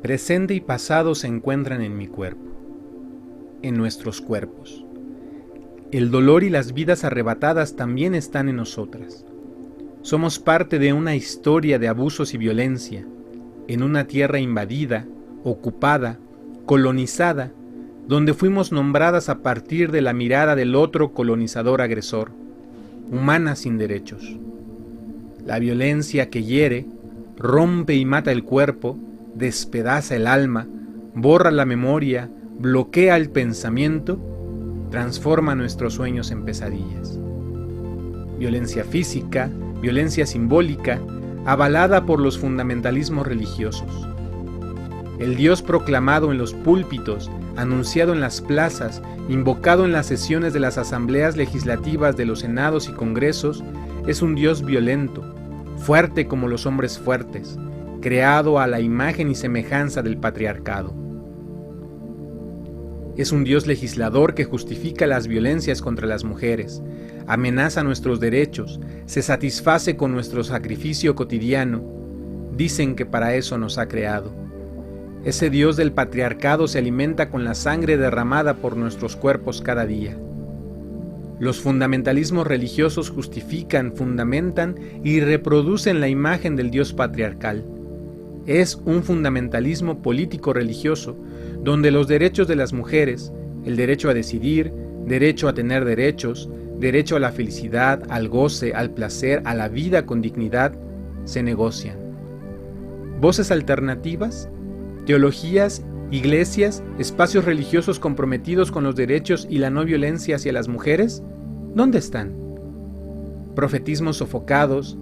Presente y pasado se encuentran en mi cuerpo, en nuestros cuerpos. El dolor y las vidas arrebatadas también están en nosotras. Somos parte de una historia de abusos y violencia, en una tierra invadida, ocupada, colonizada, donde fuimos nombradas a partir de la mirada del otro colonizador agresor, humanas sin derechos. La violencia que hiere, rompe y mata el cuerpo, despedaza el alma, borra la memoria, bloquea el pensamiento, transforma nuestros sueños en pesadillas. Violencia física, violencia simbólica, avalada por los fundamentalismos religiosos. El Dios proclamado en los púlpitos, anunciado en las plazas, invocado en las sesiones de las asambleas legislativas de los senados y congresos, es un Dios violento, fuerte como los hombres fuertes, creado a la imagen y semejanza del patriarcado. Es un Dios legislador que justifica las violencias contra las mujeres, amenaza nuestros derechos, se satisface con nuestro sacrificio cotidiano. Dicen que para eso nos ha creado. Ese Dios del patriarcado se alimenta con la sangre derramada por nuestros cuerpos cada día. Los fundamentalismos religiosos justifican, fundamentan y reproducen la imagen del Dios patriarcal. Es un fundamentalismo político-religioso donde los derechos de las mujeres, el derecho a decidir, derecho a tener derechos, derecho a la felicidad, al goce, al placer, a la vida con dignidad, se negocian. Voces alternativas, teologías, iglesias, espacios religiosos comprometidos con los derechos y la no violencia hacia las mujeres, ¿dónde están? Profetismos sofocados,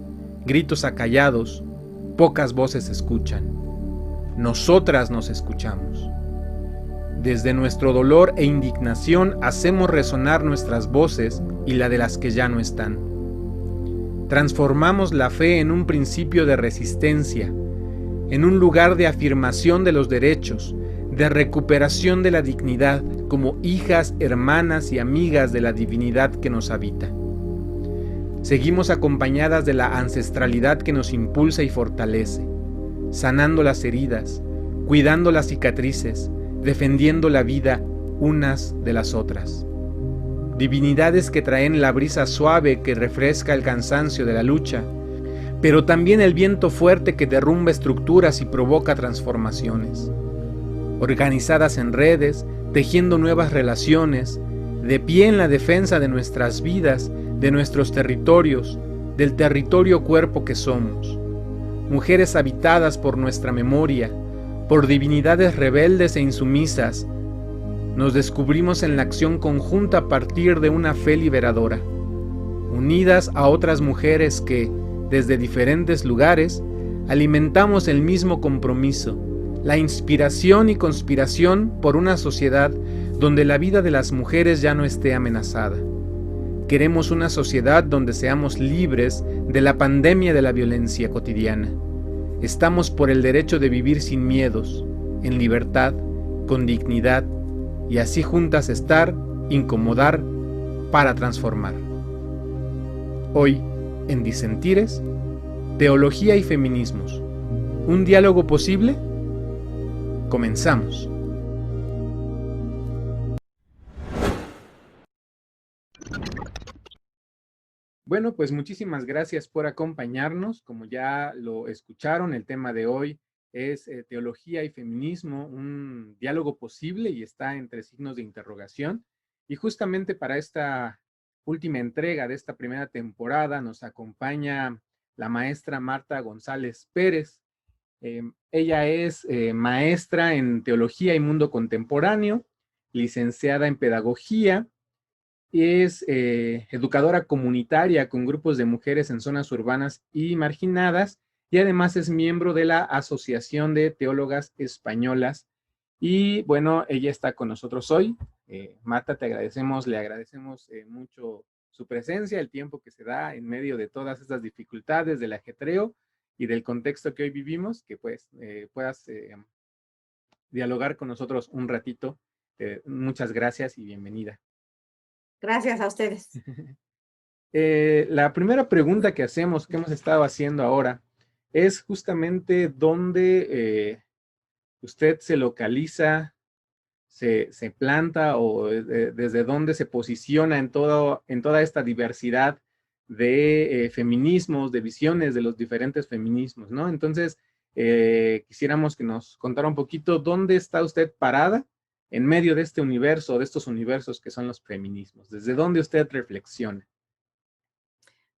gritos acallados, pocas voces se escuchan. Nosotras nos escuchamos. Desde nuestro dolor e indignación hacemos resonar nuestras voces y la de las que ya no están. Transformamos la fe en un principio de resistencia, en un lugar de afirmación de los derechos, de recuperación de la dignidad como hijas, hermanas y amigas de la divinidad que nos habita. Seguimos acompañadas de la ancestralidad que nos impulsa y fortalece, sanando las heridas, cuidando las cicatrices, defendiendo la vida unas de las otras. Divinidades que traen la brisa suave que refresca el cansancio de la lucha, pero también el viento fuerte que derrumba estructuras y provoca transformaciones. Organizadas en redes, tejiendo nuevas relaciones, de pie en la defensa de nuestras vidas, de nuestros territorios, del territorio cuerpo que somos. Mujeres habitadas por nuestra memoria, por divinidades rebeldes e insumisas, nos descubrimos en la acción conjunta a partir de una fe liberadora, unidas a otras mujeres que, desde diferentes lugares, alimentamos el mismo compromiso, la inspiración y conspiración por una sociedad donde la vida de las mujeres ya no esté amenazada. Queremos una sociedad donde seamos libres de la pandemia de la violencia cotidiana. Estamos por el derecho de vivir sin miedos, en libertad, con dignidad, y así juntas estar, incomodar, para transformar. Hoy, en Disentires, teología y feminismos. ¿Un diálogo posible? Comenzamos. Bueno, pues muchísimas gracias por acompañarnos. Como ya lo escucharon, el tema de hoy es teología y feminismo, un diálogo posible, y está entre signos de interrogación. Y justamente para esta última entrega de esta primera temporada nos acompaña la maestra Marta González Pérez. Ella es maestra en teología y mundo contemporáneo, licenciada en pedagogía. Es educadora comunitaria con grupos de mujeres en zonas urbanas y marginadas, y además es miembro de la Asociación de Teólogas Españolas. Y bueno, ella está con nosotros hoy. Marta, le agradecemos mucho su presencia, el tiempo que se da en medio de todas estas dificultades, del ajetreo y del contexto que hoy vivimos, que pues puedas dialogar con nosotros un ratito. Muchas gracias y bienvenida. Gracias a ustedes. La primera pregunta que hemos estado haciendo ahora, es justamente dónde ¿Usted se localiza, se planta o desde dónde se posiciona en toda esta diversidad de feminismos, de visiones de los diferentes feminismos, ¿no? Entonces, quisiéramos que nos contara un poquito dónde está usted parada en medio de este universo, de estos universos que son los feminismos, desde dónde usted reflexiona.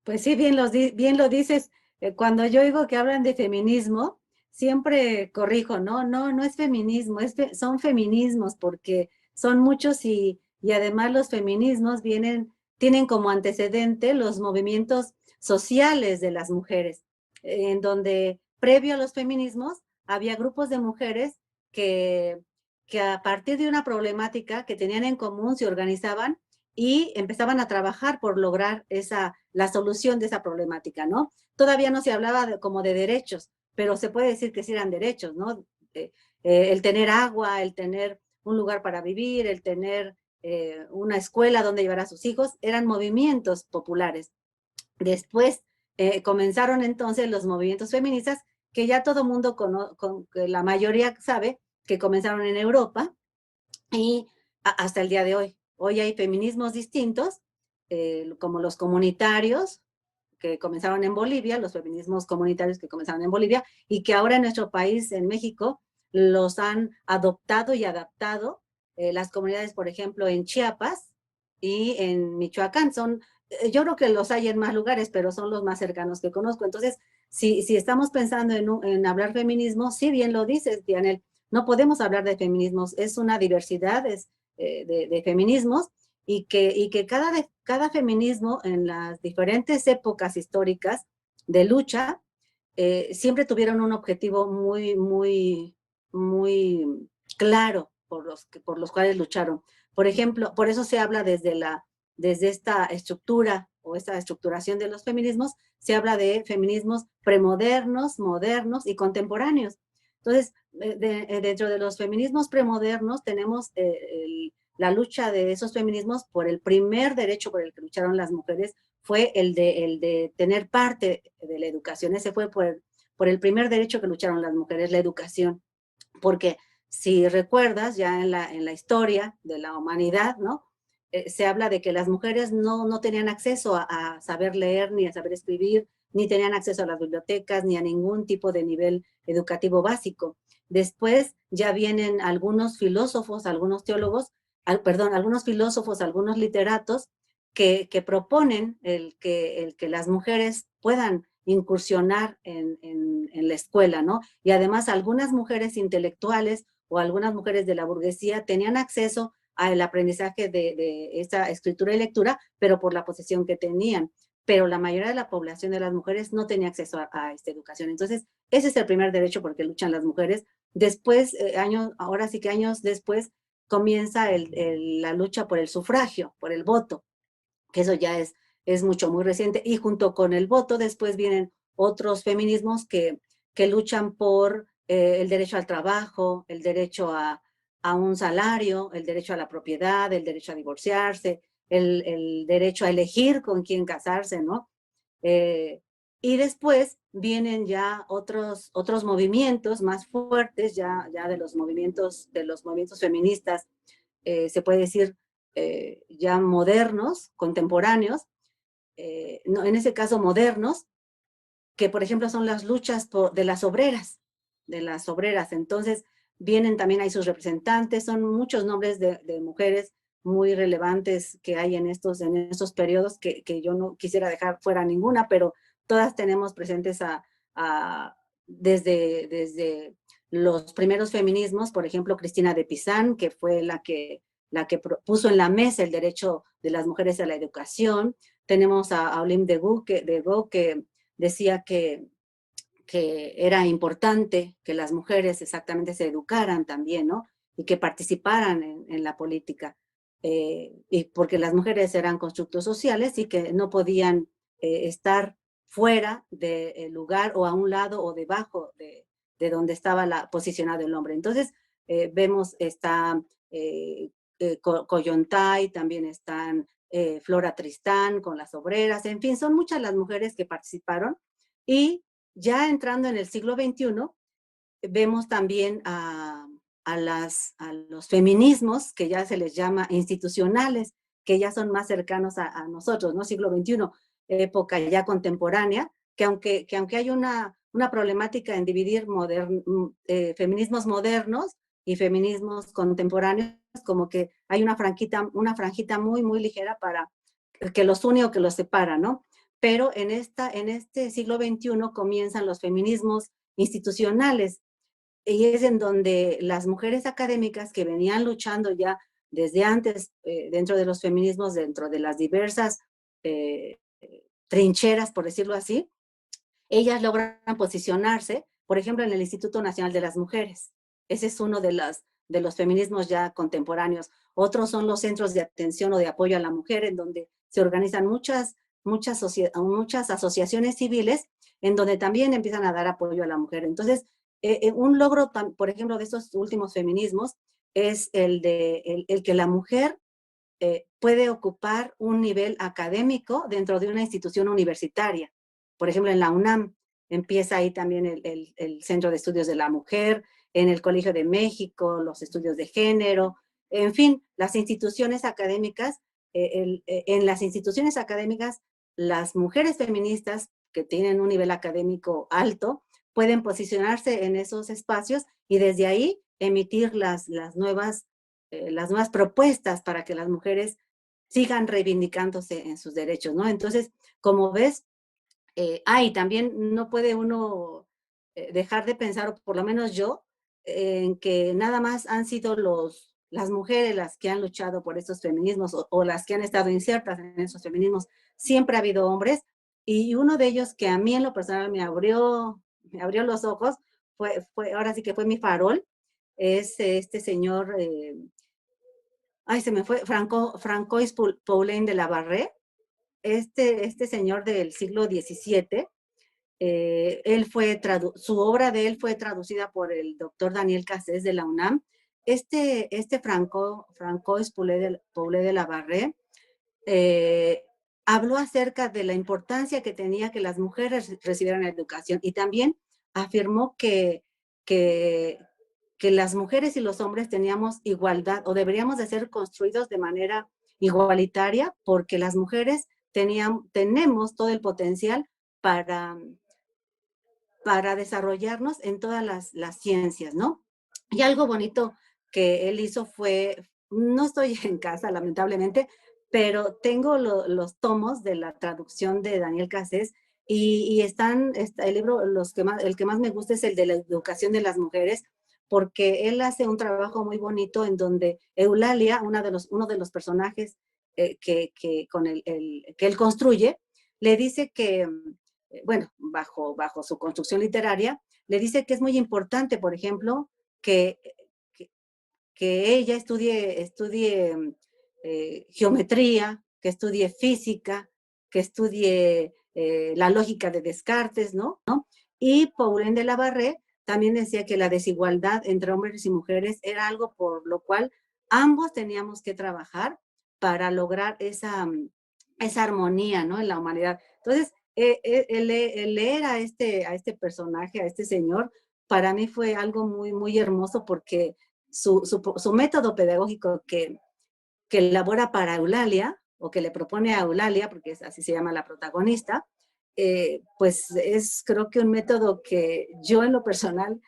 Pues sí, bien lo dices. Cuando yo oigo que hablan de feminismo, siempre corrijo, no es feminismo, son feminismos porque son muchos y además los feminismos tienen como antecedente los movimientos sociales de las mujeres, en donde previo a los feminismos había grupos de mujeres que, que a partir de una problemática que tenían en común se organizaban y empezaban a trabajar por lograr la solución de esa problemática, ¿no? Todavía no se hablaba como de derechos, pero se puede decir que sí eran derechos, ¿no? El tener agua, el tener un lugar para vivir, el tener una escuela donde llevar a sus hijos, eran movimientos populares. Después comenzaron entonces los movimientos feministas, que ya todo mundo, que la mayoría sabe, que comenzaron en Europa, y hasta el día de hoy. Hoy hay feminismos distintos, como los comunitarios, que comenzaron en Bolivia, los feminismos comunitarios que comenzaron en Bolivia, y que ahora en nuestro país, en México, los han adoptado y adaptado las comunidades, por ejemplo, en Chiapas y en Michoacán. Yo creo que los hay en más lugares, pero son los más cercanos que conozco. Entonces, si estamos pensando en hablar feminismo, sí bien lo dices, Dianel, no podemos hablar de feminismos, es una diversidad de feminismos y que cada feminismo en las diferentes épocas históricas de lucha siempre tuvieron un objetivo muy claro por los cuales lucharon. Por ejemplo, por eso se habla desde esta estructura o esta estructuración de los feminismos, se habla de feminismos premodernos, modernos y contemporáneos. Entonces, dentro de los feminismos premodernos tenemos la lucha de esos feminismos por el primer derecho por el que lucharon las mujeres fue el de tener parte de la educación. Ese fue por el primer derecho que lucharon las mujeres, la educación. Porque si recuerdas, ya en la historia de la humanidad, ¿no? Se habla de que las mujeres no tenían acceso a saber leer, ni a saber escribir, ni tenían acceso a las bibliotecas, ni a ningún tipo de nivel educativo básico. Después ya vienen algunos filósofos, algunos teólogos, algunos filósofos, algunos literatos que proponen el que las mujeres puedan incursionar en la escuela, ¿no? Y además algunas mujeres intelectuales o algunas mujeres de la burguesía tenían acceso al aprendizaje de esa escritura y lectura, pero por la posición que tenían. Pero la mayoría de la población de las mujeres no tenía acceso a esta educación. Entonces, ese es el primer derecho por el que luchan las mujeres. Después, ahora sí que años después, comienza la lucha por el sufragio, por el voto, que eso ya es muy reciente, y junto con el voto después vienen otros feminismos que luchan por el derecho al trabajo, el derecho a un salario, el derecho a la propiedad, el derecho a divorciarse, el derecho a elegir con quién casarse, ¿no? Eh, y después vienen ya otros movimientos más fuertes, ya de los movimientos feministas, se puede decir, ya modernos, contemporáneos, no, en ese caso modernos, que por ejemplo son las luchas de las obreras, Entonces vienen también ahí sus representantes, son muchos nombres de mujeres muy relevantes que hay en estos periodos que yo no quisiera dejar fuera ninguna, pero todas tenemos presentes desde los primeros feminismos, por ejemplo, Cristina de Pizán, que fue la que puso en la mesa el derecho de las mujeres a la educación. Tenemos a Olympe de Gaulle, que decía que era importante que las mujeres exactamente se educaran también, ¿no? Y que participaran en la política. Y porque las mujeres eran constructos sociales y que no podían estar fuera del lugar o a un lado o debajo donde estaba posicionado el hombre. Entonces, vemos Coyontay, también están Flora Tristán con las obreras, en fin, son muchas las mujeres que participaron y ya entrando en el siglo XXI, vemos también a los feminismos, que ya se les llama institucionales, que ya son más cercanos a nosotros, ¿no? Siglo XXI, época ya contemporánea, que aunque hay una problemática en dividir feminismos modernos y feminismos contemporáneos, como que hay una franjita muy, muy ligera para que los une o que los separa, ¿no? Pero en este siglo XXI comienzan los feminismos institucionales, y es en donde las mujeres académicas que venían luchando ya desde antes dentro de los feminismos, dentro de las diversas eh, trincheras, por decirlo así, ellas logran posicionarse, por ejemplo, en el Instituto Nacional de las Mujeres. Ese es uno de los feminismos ya contemporáneos. Otros son los centros de atención o de apoyo a la mujer, en donde se organizan muchas asociaciones civiles, en donde también empiezan a dar apoyo a la mujer. Entonces, un logro, por ejemplo, de estos últimos feminismos es el que la mujer puede ocupar un nivel académico dentro de una institución universitaria. Por ejemplo, en la UNAM empieza ahí también el Centro de Estudios de la Mujer, en el Colegio de México, los estudios de género, en fin, las instituciones académicas, en las instituciones académicas, las mujeres feministas que tienen un nivel académico alto pueden posicionarse en esos espacios y desde ahí emitir las nuevas propuestas para que las mujeres sigan reivindicándose en sus derechos, ¿no? Entonces, como ves, también no puede uno dejar de pensar, o por lo menos yo, en que nada más han sido las mujeres las que han luchado por estos feminismos o las que han estado insertas en esos feminismos. Siempre ha habido hombres, y uno de ellos que a mí en lo personal me abrió los ojos, ahora sí que fue mi farol, es este señor se me fue, Francois Poulenc de la Barré, este señor del siglo XVII, su obra de él fue traducida por el doctor Daniel Cassés de la UNAM. Francois Poulenc de la Barré habló acerca de la importancia que tenía que las mujeres recibieran educación, y también afirmó que, que las mujeres y los hombres teníamos igualdad o deberíamos de ser construidos de manera igualitaria, porque las mujeres tenemos todo el potencial para, para desarrollarnos en todas las ciencias, ¿no? Y algo bonito que él hizo no estoy en casa, lamentablemente, pero tengo los tomos de la traducción de Daniel Cassés, y el libro, el que más me gusta es el de la educación de las mujeres, porque él hace un trabajo muy bonito en donde Eulalia, uno de los personajes que él construye, le dice que, bueno, bajo su construcción literaria, le dice que es muy importante, por ejemplo, que, que, que ella estudie geometría, que estudie física, que estudie la lógica de Descartes, ¿no? Y Poulenc de la Barré también decía que la desigualdad entre hombres y mujeres era algo por lo cual ambos teníamos que trabajar para lograr esa armonía, ¿no? En la humanidad. Entonces, el leer a este personaje, a este señor, para mí fue algo muy, muy hermoso, porque su método pedagógico que elabora para Eulalia, o que le propone a Eulalia, porque así se llama la protagonista, pues es, creo que un método que yo en lo personal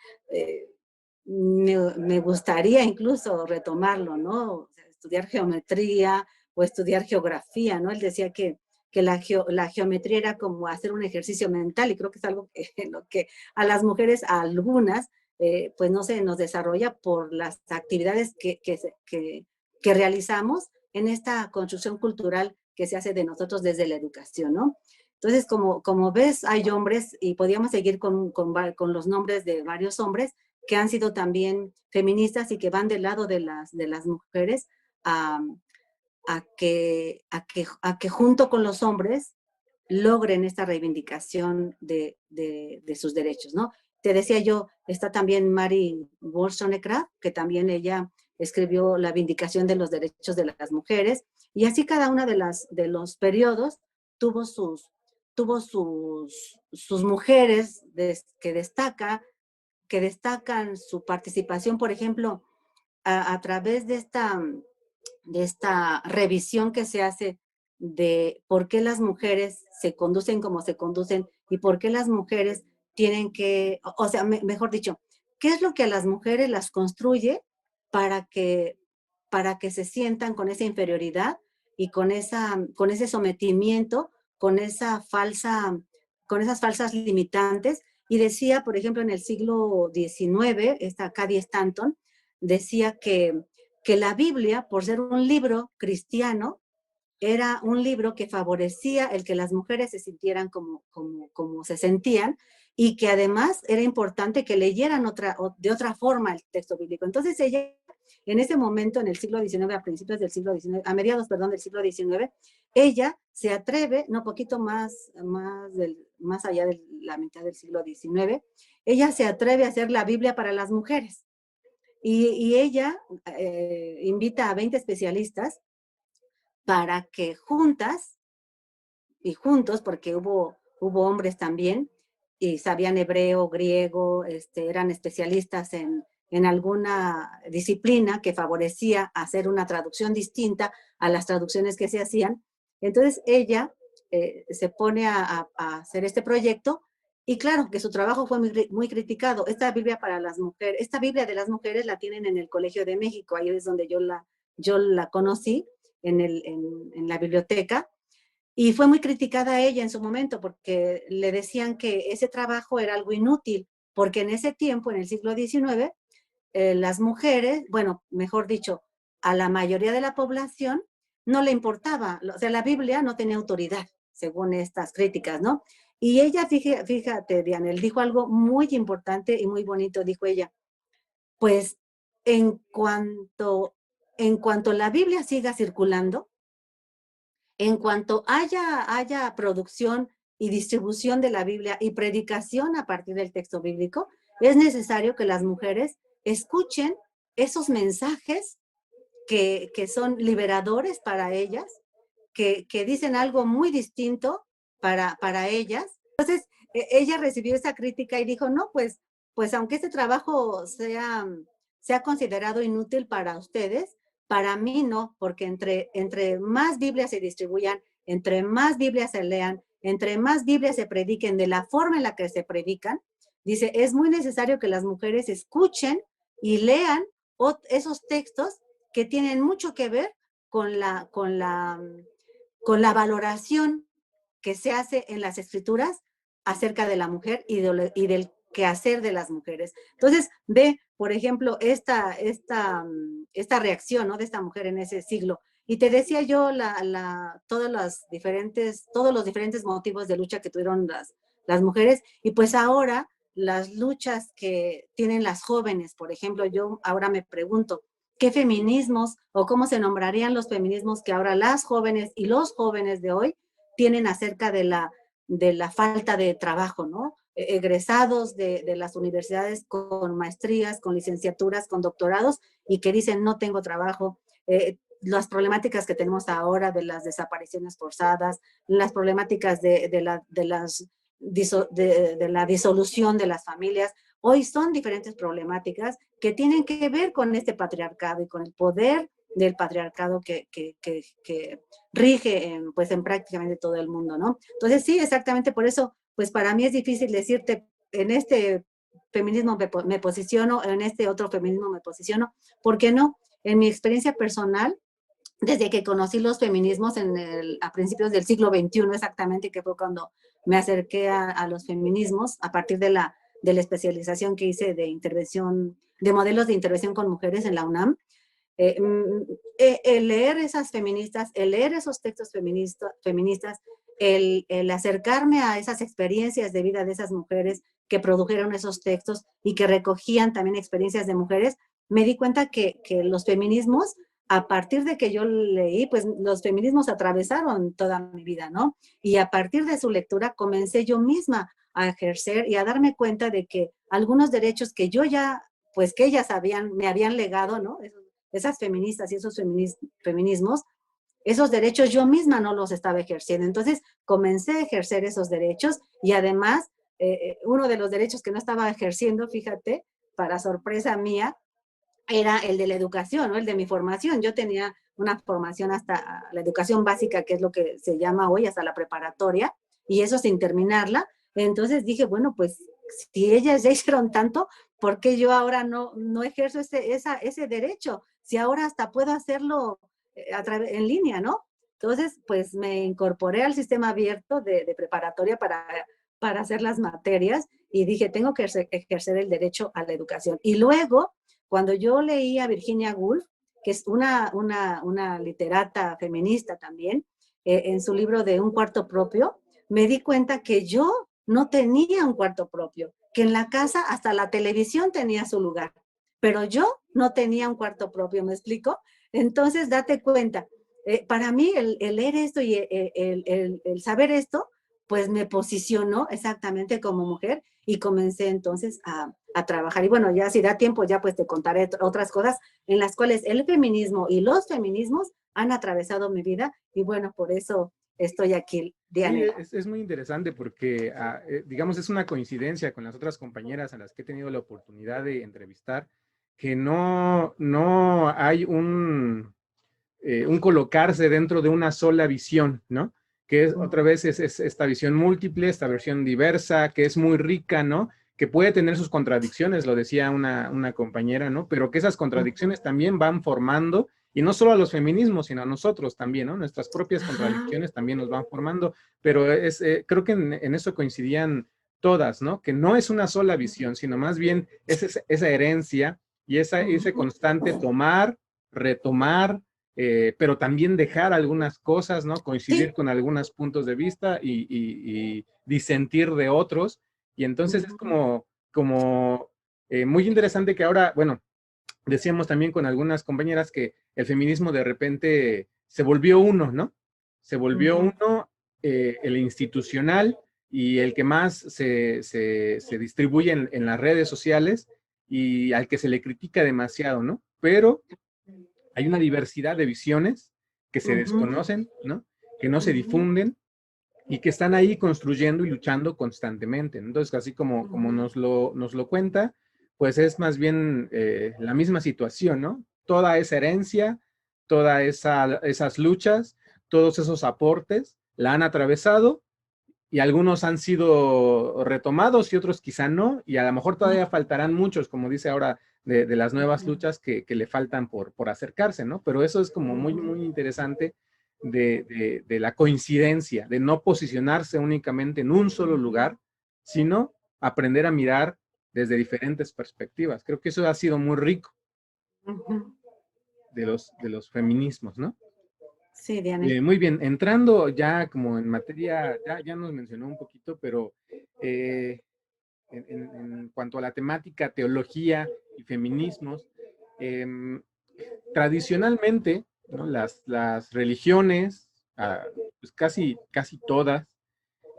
me gustaría incluso retomarlo, ¿no? O sea, estudiar geometría o estudiar geografía, ¿no? Él decía que la geometría era como hacer un ejercicio mental, y creo que es algo en lo que a las mujeres, a algunas, pues no se nos desarrolla por las actividades que realizamos en esta construcción cultural que se hace de nosotros desde la educación, ¿no? Entonces, como ves, hay hombres, y podríamos seguir con los nombres de varios hombres que han sido también feministas y que van del lado de las mujeres a, a que junto con los hombres logren esta reivindicación de sus derechos, ¿no? Te decía yo, está también Mary Wollstonecraft, que también ella escribió La vindicación de los derechos de las mujeres, y así cada una de los periodos tuvo sus mujeres que destacan su participación. Por ejemplo, a través de esta revisión que se hace de por qué las mujeres se conducen como se conducen y por qué las mujeres tienen que, o sea, mejor dicho, ¿qué es lo que a las mujeres las construye para que, para que se sientan con esa inferioridad y con ese sometimiento, con esa falsa, con esas falsas limitantes? Y decía, por ejemplo, en el siglo XIX, esta Cady Stanton, decía que la Biblia, por ser un libro cristiano, era un libro que favorecía el que las mujeres se sintieran como se sentían y que además era importante que leyeran de otra forma el texto bíblico. Entonces ella, en ese momento, en el siglo XIX, a principios del siglo XIX, a mediados, perdón, del siglo XIX, ella se atreve, no poquito más allá de la mitad del siglo XIX, ella se atreve a hacer la Biblia para las mujeres. Y ella invita a 20 especialistas para que juntas y juntos, porque hubo hombres también, y sabían hebreo, griego, eran especialistas en alguna disciplina que favorecía hacer una traducción distinta a las traducciones que se hacían. Entonces ella se pone a hacer este proyecto y claro que su trabajo fue muy criticado. Esta Biblia para las mujeres, esta Biblia de las mujeres la tienen en el Colegio de México, ahí es donde yo la conocí, en la biblioteca, y fue muy criticada ella en su momento porque le decían que ese trabajo era algo inútil, porque en ese tiempo, en el siglo XIX, las mujeres, bueno, mejor dicho, a la mayoría de la población no le importaba, o sea, la Biblia no tenía autoridad, según estas críticas, ¿no? Y ella, fíjate, Dianel, dijo algo muy importante y muy bonito, dijo ella, pues en cuanto, en cuanto la Biblia siga circulando, en cuanto haya producción y distribución de la Biblia y predicación a partir del texto bíblico, es necesario que las mujeres escuchen esos mensajes que son liberadores para ellas, que dicen algo muy distinto para ellas. Entonces, ella recibió esa crítica y dijo, no, pues aunque este trabajo sea considerado inútil para ustedes, para mí no, porque entre más Biblias se distribuyan, entre más Biblias se lean, entre más Biblias se prediquen de la forma en la que se predican, dice, es muy necesario que las mujeres escuchen y lean esos textos que tienen mucho que ver con la valoración que se hace en las escrituras acerca de la mujer y del quehacer de las mujeres. Entonces, ve, por ejemplo, esta reacción, ¿no?, de esta mujer en ese siglo. Y te decía yo todos los diferentes motivos de lucha que tuvieron las mujeres, y pues ahora las luchas que tienen las jóvenes, por ejemplo, yo ahora me pregunto, ¿qué feminismos o cómo se nombrarían los feminismos que ahora las jóvenes y los jóvenes de hoy tienen acerca de la falta de trabajo, ¿no? Egresados de las universidades con maestrías, con licenciaturas, con doctorados y que dicen no tengo trabajo, las problemáticas que tenemos ahora de las desapariciones forzadas, las problemáticas de la disolución de las familias, hoy son diferentes problemáticas que tienen que ver con este patriarcado y con el poder del patriarcado que rige pues en prácticamente todo el mundo, ¿no? Entonces sí, exactamente por eso, pues para mí es difícil decirte en este feminismo me posiciono, en este otro feminismo me posiciono, ¿por qué no? En mi experiencia personal, desde que conocí los feminismos a principios del siglo XXI exactamente, que fue cuando me acerqué a los feminismos, a partir de la especialización que hice de intervención, de modelos de intervención con mujeres en la UNAM, el leer esas feministas, el leer esos textos feministas, el acercarme a esas experiencias de vida de esas mujeres que produjeron esos textos y que recogían también experiencias de mujeres, me di cuenta que los feminismos, a partir de que yo leí, pues los feminismos atravesaron toda mi vida, ¿no? Y a partir de su lectura comencé yo misma a ejercer y a darme cuenta de que algunos derechos que yo ya, pues que ellas me habían legado, ¿no? Esas feministas y esos feminismos, esos derechos yo misma no los estaba ejerciendo. Entonces comencé a ejercer esos derechos y además uno de los derechos que no estaba ejerciendo, fíjate, para sorpresa mía, era el de la educación, ¿no? El de mi formación. Yo tenía una formación hasta la educación básica, que es lo que se llama hoy, hasta la preparatoria, y eso sin terminarla. Entonces dije, bueno, pues si ellas ya hicieron tanto, ¿por qué yo ahora no ejerzo ese derecho? Si ahora hasta puedo hacerlo en línea, ¿no? Entonces, pues me incorporé al sistema abierto de preparatoria para hacer las materias y dije, tengo que ejercer el derecho a la educación. Y luego, cuando yo leí a Virginia Woolf, que es una literata feminista también, en su libro de Un cuarto propio, me di cuenta que yo no tenía un cuarto propio, que en la casa hasta la televisión tenía su lugar, pero yo no tenía un cuarto propio, ¿me explico? Entonces, date cuenta, para mí el leer esto y el saber esto, pues me posicionó exactamente como mujer y comencé entonces a trabajar. Y bueno, ya si da tiempo, ya pues te contaré otras cosas en las cuales el feminismo y los feminismos han atravesado mi vida y bueno, por eso estoy aquí, Sí, Diana. es muy interesante porque, digamos, es una coincidencia con las otras compañeras a las que he tenido la oportunidad de entrevistar, que no hay un colocarse dentro de una sola visión, ¿no? Que es otra vez es esta visión múltiple, esta versión diversa, que es muy rica, ¿no? Que puede tener sus contradicciones, lo decía una compañera, ¿no? Pero que esas contradicciones también van formando, y no solo a los feminismos, sino a nosotros también, ¿no? Nuestras propias Ajá. contradicciones también nos van formando, pero creo que en eso coincidían todas, ¿no? Que no es una sola visión, sino más bien es esa herencia y ese constante tomar, retomar, pero también dejar algunas cosas, ¿no? Coincidir Sí. con algunos puntos de vista y disentir de otros. Y entonces es Ujú. como muy interesante que ahora, bueno, decíamos también con algunas compañeras que el feminismo de repente se volvió uno, ¿no? Se volvió Ujú. uno, el institucional y el que más se distribuye en las redes sociales y al que se le critica demasiado, ¿no? Pero hay una diversidad de visiones que se Ujú. desconocen, ¿no? Que no se Ujú. difunden y que están ahí construyendo y luchando constantemente. Entonces, así como Ujú. nos lo cuenta, pues es más bien la misma situación, ¿no? Toda esa herencia, esas luchas, todos esos aportes la han atravesado y algunos han sido retomados y otros quizá no, y a lo mejor todavía faltarán muchos, como dice ahora, de las nuevas Ujú. luchas que le faltan por acercarse, ¿no? Pero eso es como muy, Ujú. muy interesante de la coincidencia, de no posicionarse únicamente en un solo lugar, sino aprender a mirar desde diferentes perspectivas. Creo que eso ha sido muy rico Ujú. de los feminismos, ¿no? Sí, Diana. Muy bien, entrando ya como en materia, ya nos mencionó un poquito, pero eh, en cuanto a la temática teología y feminismos, eh, tradicionalmente, ¿no? Las religiones, pues casi todas,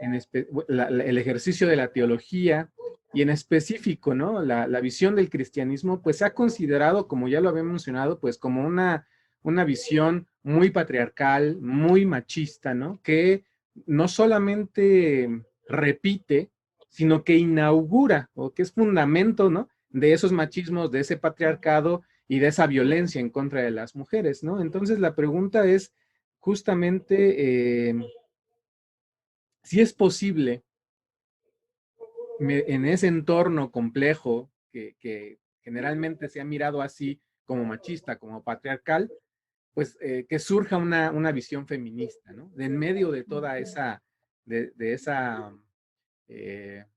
el ejercicio de la teología y en específico, ¿no? La visión del cristianismo, pues se ha considerado, como ya lo había mencionado, pues como una visión muy patriarcal, muy machista, ¿no? Que no solamente repite, sino que inaugura o que es fundamento, ¿no? De esos machismos, de ese patriarcado y de esa violencia en contra de las mujeres, ¿no? Entonces la pregunta es justamente si es posible en ese entorno complejo que generalmente se ha mirado así como machista, como patriarcal, pues que surja una visión feminista, ¿no? De en medio de toda de esa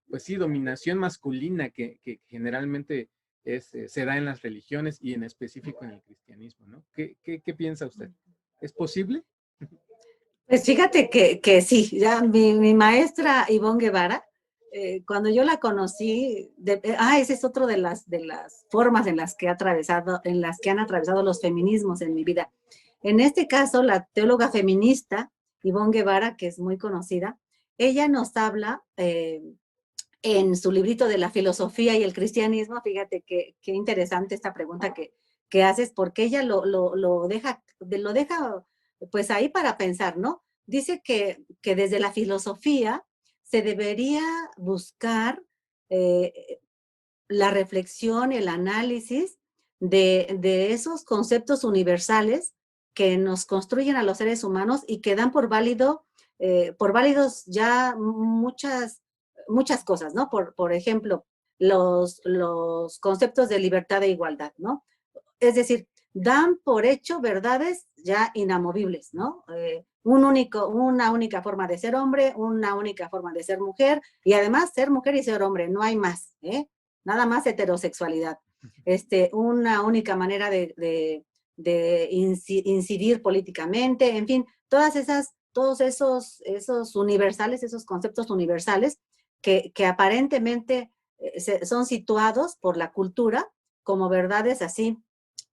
pues sí, dominación masculina que generalmente se da en las religiones y en específico en el cristianismo, ¿no? ¿Qué piensa usted? ¿Es posible? Pues fíjate que sí, ya mi maestra Ivonne Guevara, cuando yo la conocí, ese es otro de las formas en las que en las que han atravesado los feminismos en mi vida. En este caso, la teóloga feminista Ivonne Guevara, que es muy conocida, ella nos habla en su librito de la filosofía y el cristianismo, fíjate qué interesante esta pregunta que haces, porque ella lo deja pues ahí para pensar, ¿no? Dice que desde la filosofía se debería buscar eh, la reflexión, el análisis de esos conceptos universales que nos construyen a los seres humanos y que dan por válidos ya muchas cosas, ¿no? Por ejemplo, los conceptos de libertad e igualdad, ¿no? Es decir, dan por hecho verdades ya inamovibles, ¿no? Una única forma de ser hombre, una única forma de ser mujer, y además ser mujer y ser hombre, no hay más, ¿eh? Nada más heterosexualidad. Una única manera de incidir políticamente, en fin, todos esos universales, esos conceptos universales que aparentemente son situados por la cultura como verdades así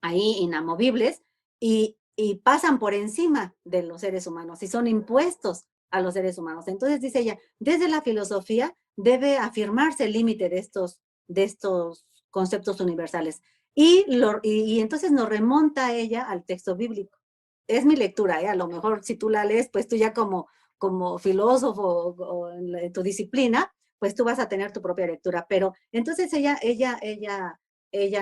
ahí inamovibles y pasan por encima de los seres humanos y son impuestos a los seres humanos. Entonces dice ella, desde la filosofía debe afirmarse el límite de estos conceptos universales. Y entonces nos remonta ella al texto bíblico. Es mi lectura, ¿eh? A lo mejor si tú la lees, pues tú ya como filósofo o en tu disciplina, pues tú vas a tener tu propia lectura. Pero entonces ella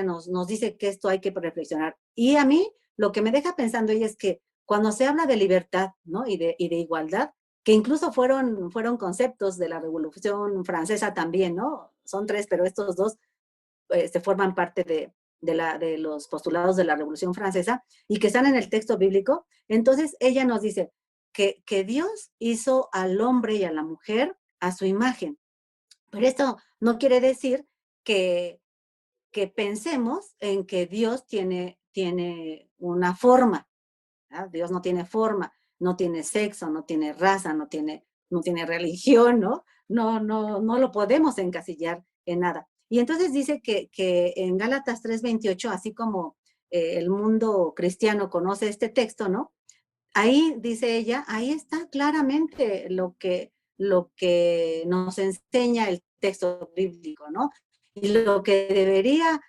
nos dice que esto hay que reflexionar. Y a mí lo que me deja pensando ella es que cuando se habla de libertad, ¿no? y de igualdad, que incluso fueron conceptos de la Revolución Francesa también, ¿no? Son tres, pero estos dos se forman parte de los postulados de la Revolución Francesa y que están en el texto bíblico. Entonces ella nos dice que Dios hizo al hombre y a la mujer a su imagen. Pero esto no quiere decir que pensemos en que Dios tiene una forma. ¿Verdad? Dios no tiene forma, no tiene sexo, no tiene raza, no tiene religión, ¿no? No lo podemos encasillar en nada. Y entonces dice que en Gálatas 3:28, así como el mundo cristiano conoce este texto, ¿no? Ahí, dice ella, ahí está claramente lo que nos enseña el texto bíblico, ¿no? Y lo que debería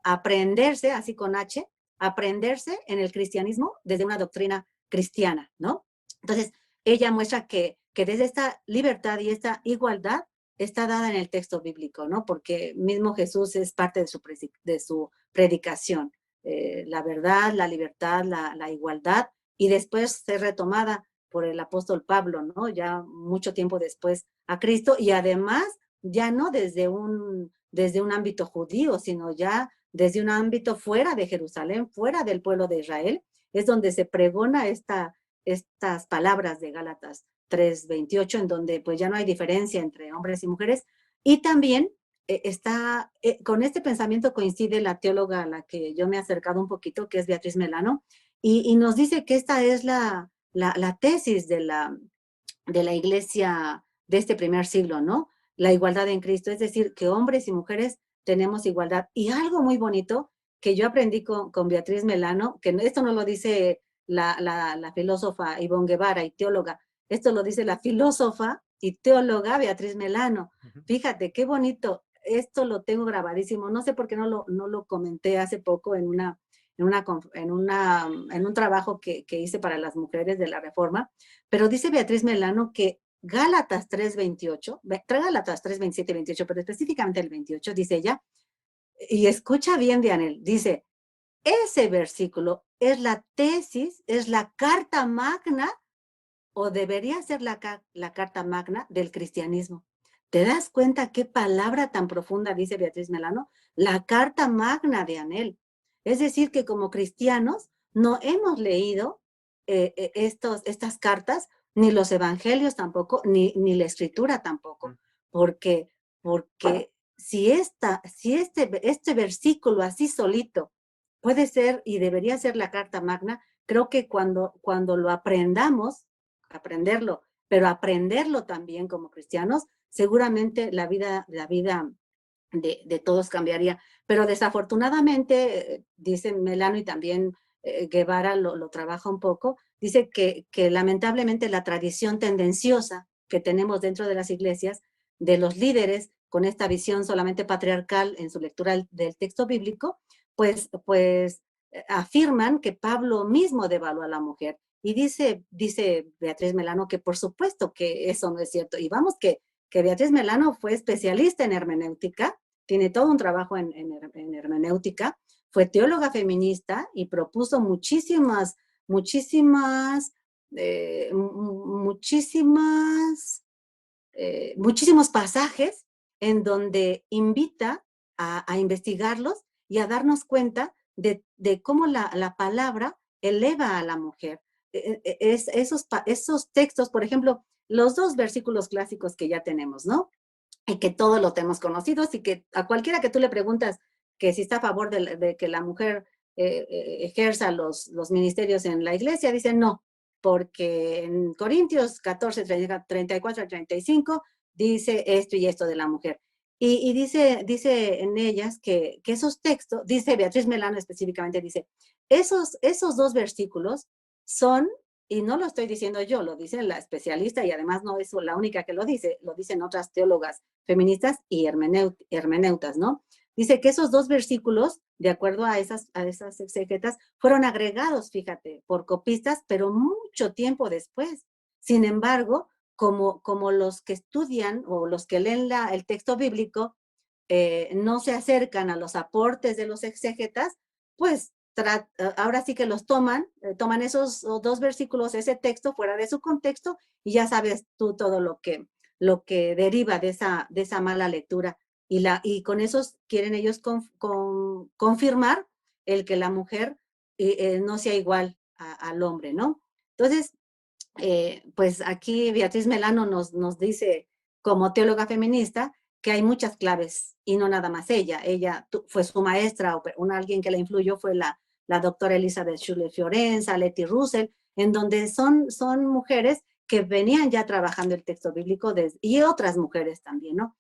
aprenderse, así con H, aprenderse en el cristianismo desde una doctrina cristiana, ¿no? Entonces, ella muestra que desde esta libertad y esta igualdad está dada en el texto bíblico, ¿no? Porque mismo Jesús es parte de su predicación. La verdad, la libertad, la igualdad, y después ser retomada por el apóstol Pablo, ¿no? Ya mucho tiempo después a Cristo, y además ya no desde un ámbito judío, sino ya desde un ámbito fuera de Jerusalén, fuera del pueblo de Israel, es donde se pregona estas palabras de Gálatas 3:28, en donde pues ya no hay diferencia entre hombres y mujeres, y también con este pensamiento coincide la teóloga a la que yo me he acercado un poquito, que es Beatriz Melano, y nos dice que esta es la tesis de la iglesia de este primer siglo, ¿no? La igualdad en Cristo, es decir, que hombres y mujeres tenemos igualdad. Y algo muy bonito que yo aprendí con Beatriz Melano, que esto no lo dice la filósofa Ivonne Guevara y teóloga, esto lo dice la filósofa y teóloga Beatriz Melano. Fíjate, qué bonito, esto lo tengo grabadísimo, no sé por qué no lo comenté hace poco en un trabajo que hice para las mujeres de la Reforma, pero dice Beatriz Melano que Gálatas 3:28, Gálatas 3:27 y 28, pero específicamente el 28, dice ella, y escucha bien, Dianel, dice, ese versículo es la tesis, es la carta magna, o debería ser la carta magna del cristianismo. ¿Te das cuenta qué palabra tan profunda dice Beatriz Melano? La carta magna de Anel. Es decir, que como cristianos no hemos leído estas cartas, ni los evangelios tampoco, ni la escritura tampoco, porque, porque si este versículo así solito puede ser y debería ser la carta magna, creo que cuando lo aprenderlo, pero aprenderlo también como cristianos, seguramente la vida de todos cambiaría. Pero desafortunadamente, dice Melano y también Guevara lo trabaja un poco, dice que lamentablemente la tradición tendenciosa que tenemos dentro de las iglesias, de los líderes con esta visión solamente patriarcal en su lectura del texto bíblico, pues afirman que Pablo mismo devaluó a la mujer. Y dice Beatriz Melano que por supuesto que eso no es cierto. Y vamos que Beatriz Melano fue especialista en hermenéutica, tiene todo un trabajo en hermenéutica, fue teóloga feminista y propuso muchísimas, muchísimas, muchísimos pasajes en donde invita a investigarlos y a darnos cuenta de cómo la palabra eleva a la mujer. Esos textos, por ejemplo, los dos versículos clásicos que ya tenemos, ¿no? Y que todos los tenemos conocidos y que a cualquiera que tú le preguntas que si está a favor de que la mujer ejerza los ministerios en la iglesia, dice no, porque en Corintios 14, 34 al 35 dice esto y esto de la mujer. Y dice en ellas que esos textos, dice Beatriz Melano específicamente, dice, esos dos versículos son, y no lo estoy diciendo yo, lo dice la especialista y además no es la única que lo dicen otras teólogas feministas y hermeneutas, ¿no? Dice que esos dos versículos, de acuerdo a esas exegetas, fueron agregados, fíjate, por copistas, pero mucho tiempo después. Sin embargo, como los que estudian o los que leen el texto bíblico no se acercan a los aportes de los exegetas, pues ahora sí que los toman esos dos versículos, ese texto fuera de su contexto y ya sabes tú todo lo que deriva de esa mala lectura. Y con esos quieren ellos confirmar el que la mujer no sea igual al hombre, ¿no? Entonces, pues aquí Beatriz Melano nos dice, como teóloga feminista, que hay muchas claves y no nada más ella. Ella fue su maestra, alguien que la influyó fue la doctora Elizabeth Schuller Fiorenza, Letty Russell, en donde son mujeres que venían ya trabajando el texto bíblico y otras mujeres también, ¿no?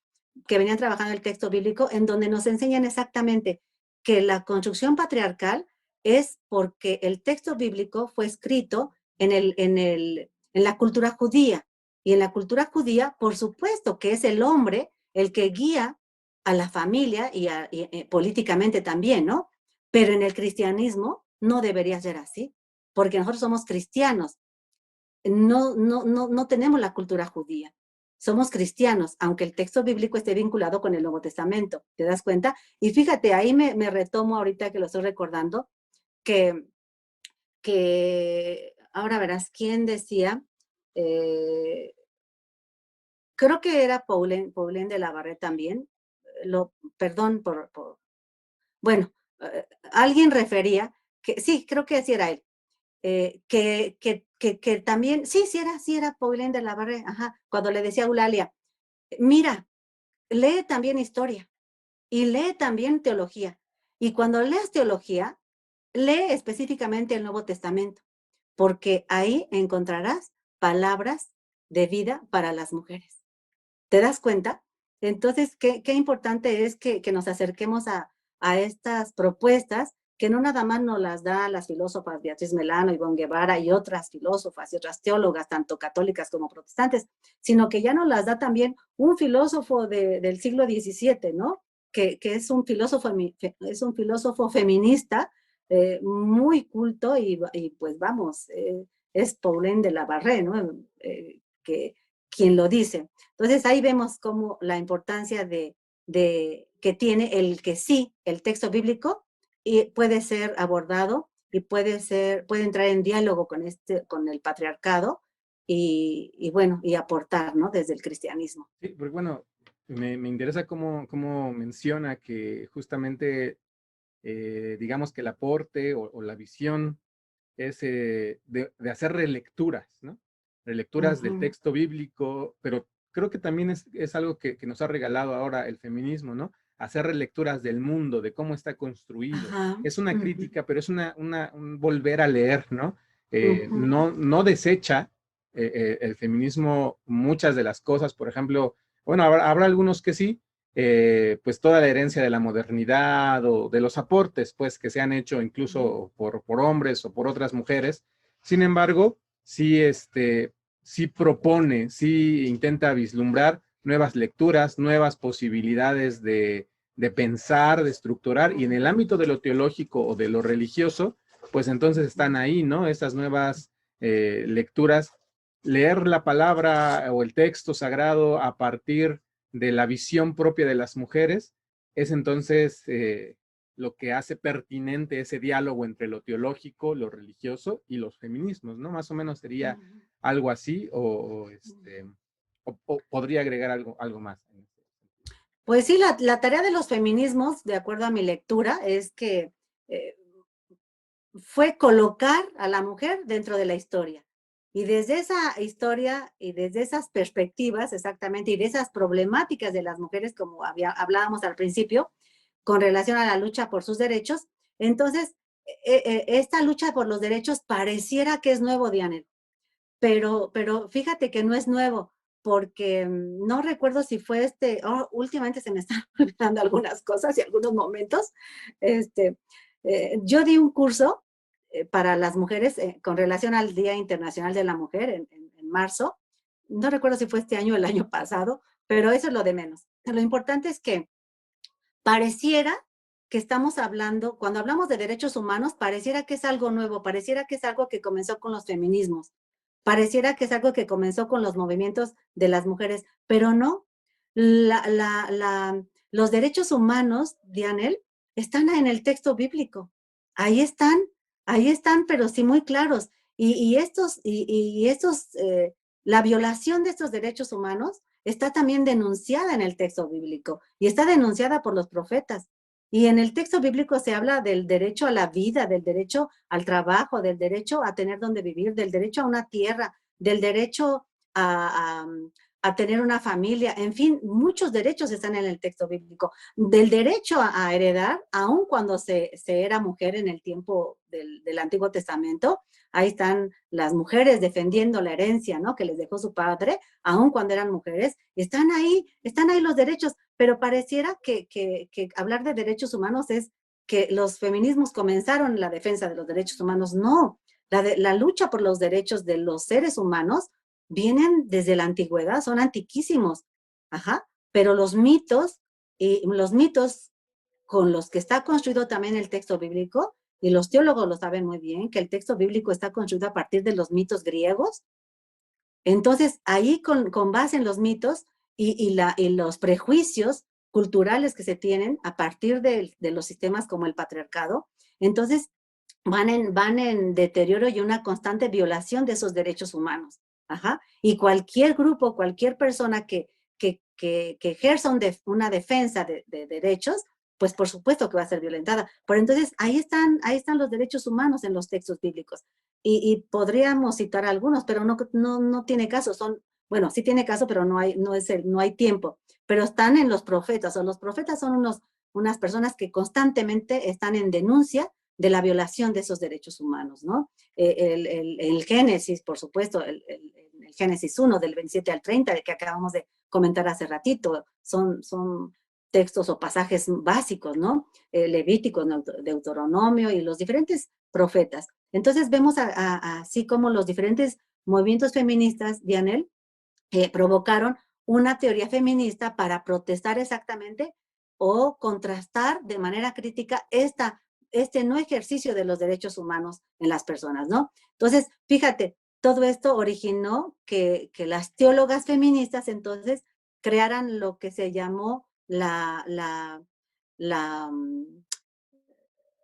Que venían trabajando el texto bíblico en donde nos enseñan exactamente que la construcción patriarcal es porque el texto bíblico fue escrito en la cultura judía. Y en la cultura judía, por supuesto que es el hombre el que guía a la familia y políticamente también, ¿no? Pero en el cristianismo no debería ser así, porque nosotros somos cristianos, no tenemos la cultura judía. Somos cristianos, aunque el texto bíblico esté vinculado con el Nuevo Testamento, ¿te das cuenta? Y fíjate, ahí me retomo ahorita que lo estoy recordando, que ahora verás, ¿quién decía? Eh, Creo que era Paulén de la Barré también, perdón bueno, alguien refería, sí, creo que sí era él, que también, sí era Paulén de la Barré, ajá, cuando le decía a Eulalia, mira, lee también historia y lee también teología. Y cuando leas teología, lee específicamente el Nuevo Testamento, porque ahí encontrarás palabras de vida para las mujeres. ¿Te das cuenta? Entonces, qué importante es que nos acerquemos a estas propuestas que no nada más nos las da las filósofas Beatriz Melano, Ivonne Guevara y otras filósofas y otras teólogas, tanto católicas como protestantes, sino que ya nos las da también un filósofo del siglo XVII, ¿no? Que es un filósofo feminista muy culto y pues vamos, es Paulén de la Barré, ¿no? Quien lo dice. Entonces ahí vemos cómo la importancia que tiene el texto bíblico y puede ser abordado y puede entrar en diálogo con el patriarcado y bueno, y aportar, ¿no? Desde el cristianismo. Sí, porque bueno, me interesa cómo menciona que justamente, digamos que el aporte o la visión es de hacer relecturas, ¿no? Relecturas del texto bíblico, pero creo que también es algo que nos ha regalado ahora el feminismo, ¿no? Hacer relecturas del mundo, de cómo está construido. Ajá. Es una crítica, pero es un volver a leer, ¿no? No desecha el feminismo muchas de las cosas, por ejemplo, bueno, habrá algunos que sí, pues toda la herencia de la modernidad o de los aportes, pues, que se han hecho incluso por hombres o por otras mujeres. Sin embargo, sí propone, sí intenta vislumbrar nuevas lecturas, nuevas posibilidades de pensar, de estructurar, y en el ámbito de lo teológico o de lo religioso, pues entonces están ahí, ¿no? Estas nuevas lecturas, leer la palabra o el texto sagrado a partir de la visión propia de las mujeres, es entonces lo que hace pertinente ese diálogo entre lo teológico, lo religioso y los feminismos, ¿no? Más o menos sería algo así, o podría agregar algo más. Pues sí, la tarea de los feminismos, de acuerdo a mi lectura, es que eh, fue colocar a la mujer dentro de la historia. Y desde esa historia y desde esas perspectivas, exactamente, y de esas problemáticas de las mujeres, como hablábamos al principio, con relación a la lucha por sus derechos, entonces, esta lucha por los derechos pareciera que es nuevo, Dianel, pero fíjate que no es nuevo, porque no recuerdo si fue últimamente se me están olvidando algunas cosas y algunos momentos. Este, yo di un curso para las mujeres con relación al Día Internacional de la Mujer en marzo. No recuerdo si fue este año o el año pasado, pero eso es lo de menos. Lo importante es que pareciera que estamos hablando, cuando hablamos de derechos humanos, pareciera que es algo nuevo, pareciera que es algo que comenzó con los feminismos, pareciera que es algo que comenzó con los movimientos de las mujeres, pero no. Los derechos humanos, Dianel, están en el texto bíblico. Ahí están, ahí están, pero sí muy claros. La violación de estos derechos humanos está también denunciada en el texto bíblico y está denunciada por los profetas. Y en el texto bíblico se habla del derecho a la vida, del derecho al trabajo, del derecho a tener donde vivir, del derecho a una tierra, del derecho a tener una familia, en fin, muchos derechos están en el texto bíblico. Del derecho a heredar, aun cuando se era mujer en el tiempo del Antiguo Testamento, ahí están las mujeres defendiendo la herencia, ¿no? Que les dejó su padre, aun cuando eran mujeres, están ahí los derechos, pero pareciera que hablar de derechos humanos es que los feminismos comenzaron la defensa de los derechos humanos. No, la lucha por los derechos de los seres humanos vienen desde la antigüedad, son antiquísimos. Ajá, pero los mitos con los que está construido también el texto bíblico, y los teólogos lo saben muy bien, que el texto bíblico está construido a partir de los mitos griegos. Entonces, ahí con base en los mitos y los prejuicios culturales que se tienen a partir de los sistemas como el patriarcado, entonces van en deterioro y una constante violación de esos derechos humanos. Ajá. Y cualquier grupo, cualquier persona que ejerza una defensa de derechos, pues por supuesto que va a ser violentada. Pero entonces ahí están los derechos humanos en los textos bíblicos. Y podríamos citar algunos, pero no tiene caso. Bueno, sí tiene caso, pero no hay tiempo. Pero están en los profetas, o los profetas son unas personas que constantemente están en denuncia de la violación de esos derechos humanos, ¿no? El Génesis, por supuesto, el Génesis 1, del 27 al 30, de que acabamos de comentar hace ratito, son textos o pasajes básicos, ¿no? Levíticos, Deuteronomio y los diferentes profetas. Entonces vemos así como los diferentes movimientos feministas, Dianel, provocaron una teoría feminista para protestar exactamente o contrastar de manera crítica este no ejercicio de los derechos humanos en las personas, ¿no? Entonces, fíjate, todo esto originó que las teólogas feministas entonces crearan lo que se llamó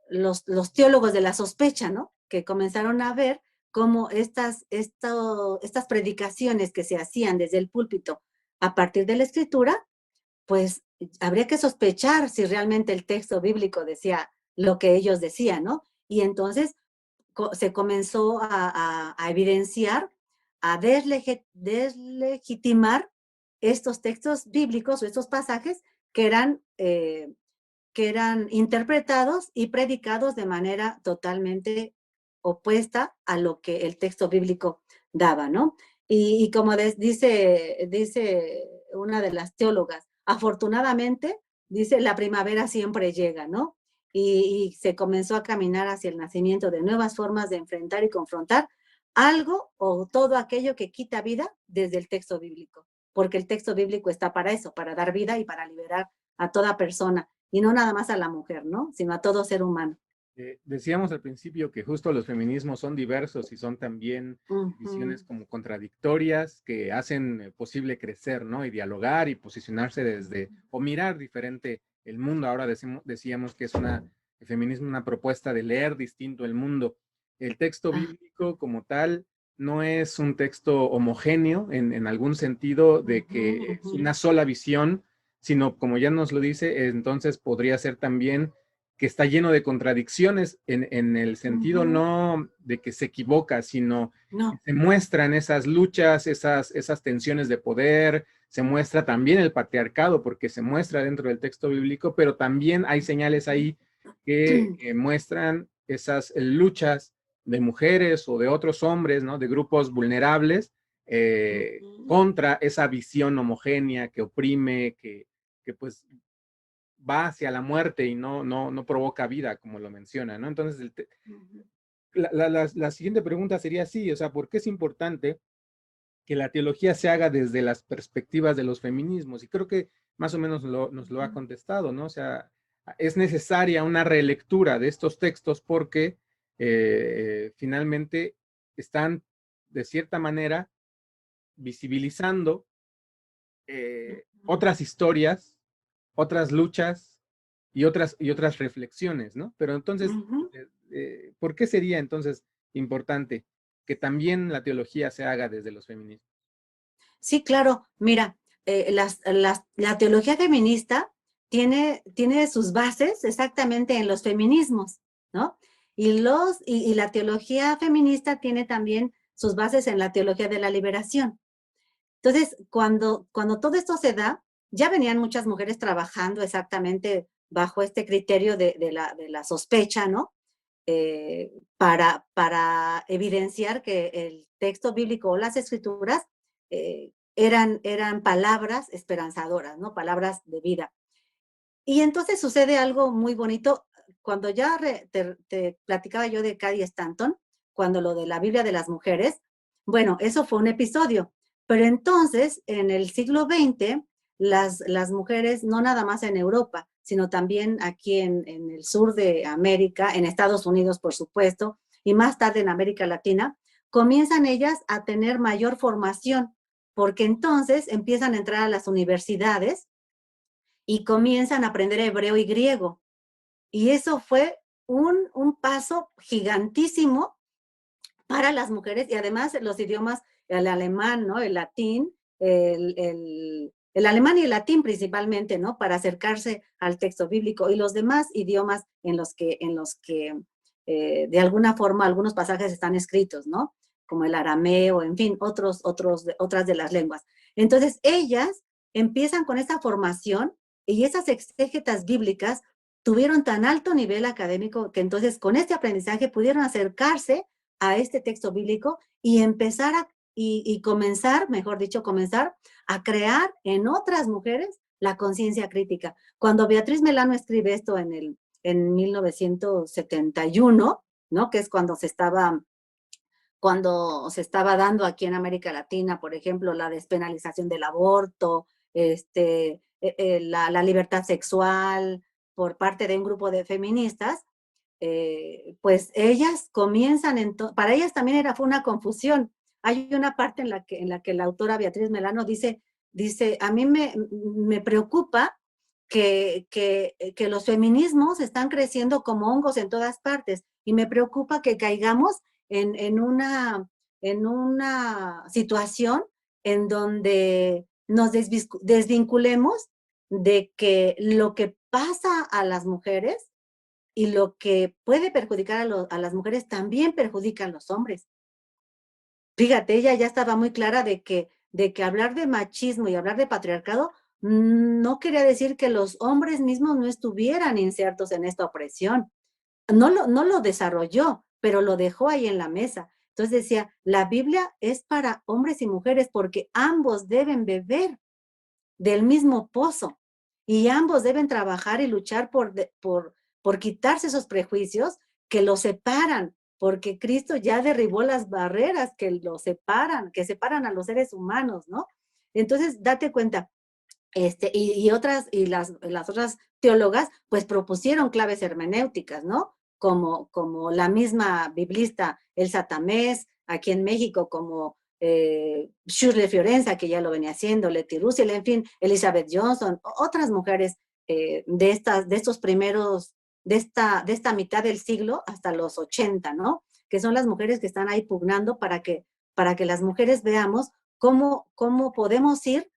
los teólogos de la sospecha, ¿no? Que comenzaron a ver cómo estas predicaciones que se hacían desde el púlpito a partir de la escritura, pues habría que sospechar si realmente el texto bíblico decía lo que ellos decían, ¿no? Y entonces se comenzó a evidenciar, a deslegitimar estos textos bíblicos o estos pasajes que eran interpretados y predicados de manera totalmente opuesta a lo que el texto bíblico daba, ¿no? Y como dice una de las teólogas, afortunadamente, dice, la primavera siempre llega, ¿no? Y se comenzó a caminar hacia el nacimiento de nuevas formas de enfrentar y confrontar algo o todo aquello que quita vida desde el texto bíblico, porque el texto bíblico está para eso, para dar vida y para liberar a toda persona, y no nada más a la mujer, ¿no? Sino a todo ser humano. Decíamos al principio que justo los feminismos son diversos y son también visiones como contradictorias que hacen posible crecer, ¿no? Y dialogar y posicionarse desde, o mirar diferente el mundo. Ahora decíamos que es una el feminismo es una propuesta de leer distinto el mundo. El texto Ah, bíblico como tal no es un texto homogéneo en algún sentido de ujú, que es ujú, una sola visión, sino como ya nos lo dice, entonces podría ser también que está lleno de contradicciones en el sentido ujú. no de que se equivoca, sino que No, se muestran esas luchas, esas tensiones de poder, se muestra también el patriarcado, porque se muestra dentro del texto bíblico, pero también hay señales ahí que muestran esas luchas de mujeres o de otros hombres, ¿no? De grupos vulnerables ujú. contra esa visión homogénea que oprime, que pues va hacia la muerte y no provoca vida, como lo menciona, ¿no? Entonces, Ujú. la siguiente pregunta sería así, o sea, ¿por qué es importante que la teología se haga desde las perspectivas de los feminismos? Y creo que más o menos nos lo ha contestado, ¿no? O sea, es necesaria una relectura de estos textos porque finalmente están, de cierta manera, visibilizando otras historias, otras luchas y otras reflexiones, ¿no? Pero entonces, Ujú. ¿por qué sería entonces importante que también la teología se haga desde los feminismos? Sí, claro. Mira, la teología feminista tiene sus bases exactamente en los feminismos, ¿no? Y la teología feminista tiene también sus bases en la teología de la liberación. Entonces, cuando todo esto se da, ya venían muchas mujeres trabajando exactamente bajo este criterio de la sospecha, ¿no? Para evidenciar que el texto bíblico o las escrituras eran palabras esperanzadoras, ¿no? Palabras de vida. Y entonces sucede algo muy bonito. Cuando ya te platicaba yo de Cady Stanton, cuando lo de la Biblia de las mujeres, bueno, eso fue un episodio. Pero entonces, en el siglo XX, las mujeres, no nada más en Europa, sino también aquí en el sur de América, en Estados Unidos, por supuesto, y más tarde en América Latina, comienzan ellas a tener mayor formación, porque entonces empiezan a entrar a las universidades y comienzan a aprender hebreo y griego. Y eso fue un paso gigantísimo para las mujeres y además los idiomas, el alemán, ¿no? El latín, el alemán y el latín principalmente, ¿no? Para acercarse al texto bíblico y los demás idiomas en los que de alguna forma algunos pasajes están escritos, ¿no? Como el arameo, en fin, otras de las lenguas. Entonces, ellas empiezan con esa formación y esas exégetas bíblicas tuvieron tan alto nivel académico que entonces con este aprendizaje pudieron acercarse a este texto bíblico y empezar y comenzar, mejor dicho, comenzar a crear en otras mujeres la conciencia crítica. Cuando Beatriz Melano escribe esto en 1971, ¿no? Que es cuando se estaba dando aquí en América Latina, por ejemplo, la despenalización del aborto, la libertad sexual por parte de un grupo de feministas, pues ellas comienzan, para ellas también fue una confusión. Hay una parte en la que la autora Beatriz Melano dice a mí me preocupa que los feminismos están creciendo como hongos en todas partes y me preocupa que caigamos en una situación en donde nos desvinculemos de que lo que pasa a las mujeres y lo que puede perjudicar a las mujeres también perjudica a los hombres. Fíjate, ella ya estaba muy clara de que hablar de machismo y hablar de patriarcado no quería decir que los hombres mismos no estuvieran insertos en esta opresión. No lo desarrolló, pero lo dejó ahí en la mesa. Entonces decía, la Biblia es para hombres y mujeres porque ambos deben beber del mismo pozo y ambos deben trabajar y luchar por quitarse esos prejuicios que los separan, porque Cristo ya derribó las barreras que los separan, que separan a los seres humanos, ¿no? Entonces, date cuenta, las otras teólogas, pues propusieron claves hermenéuticas, ¿no? Como la misma biblista Elsa Tamés, aquí en México, como Shirley Fiorenza, que ya lo venía haciendo, Letty Russell, en fin, Elizabeth Johnson, otras mujeres de estos primeros de esta mitad del siglo hasta los 80, ¿no? Que son las mujeres que están ahí pugnando para que las mujeres veamos cómo podemos ir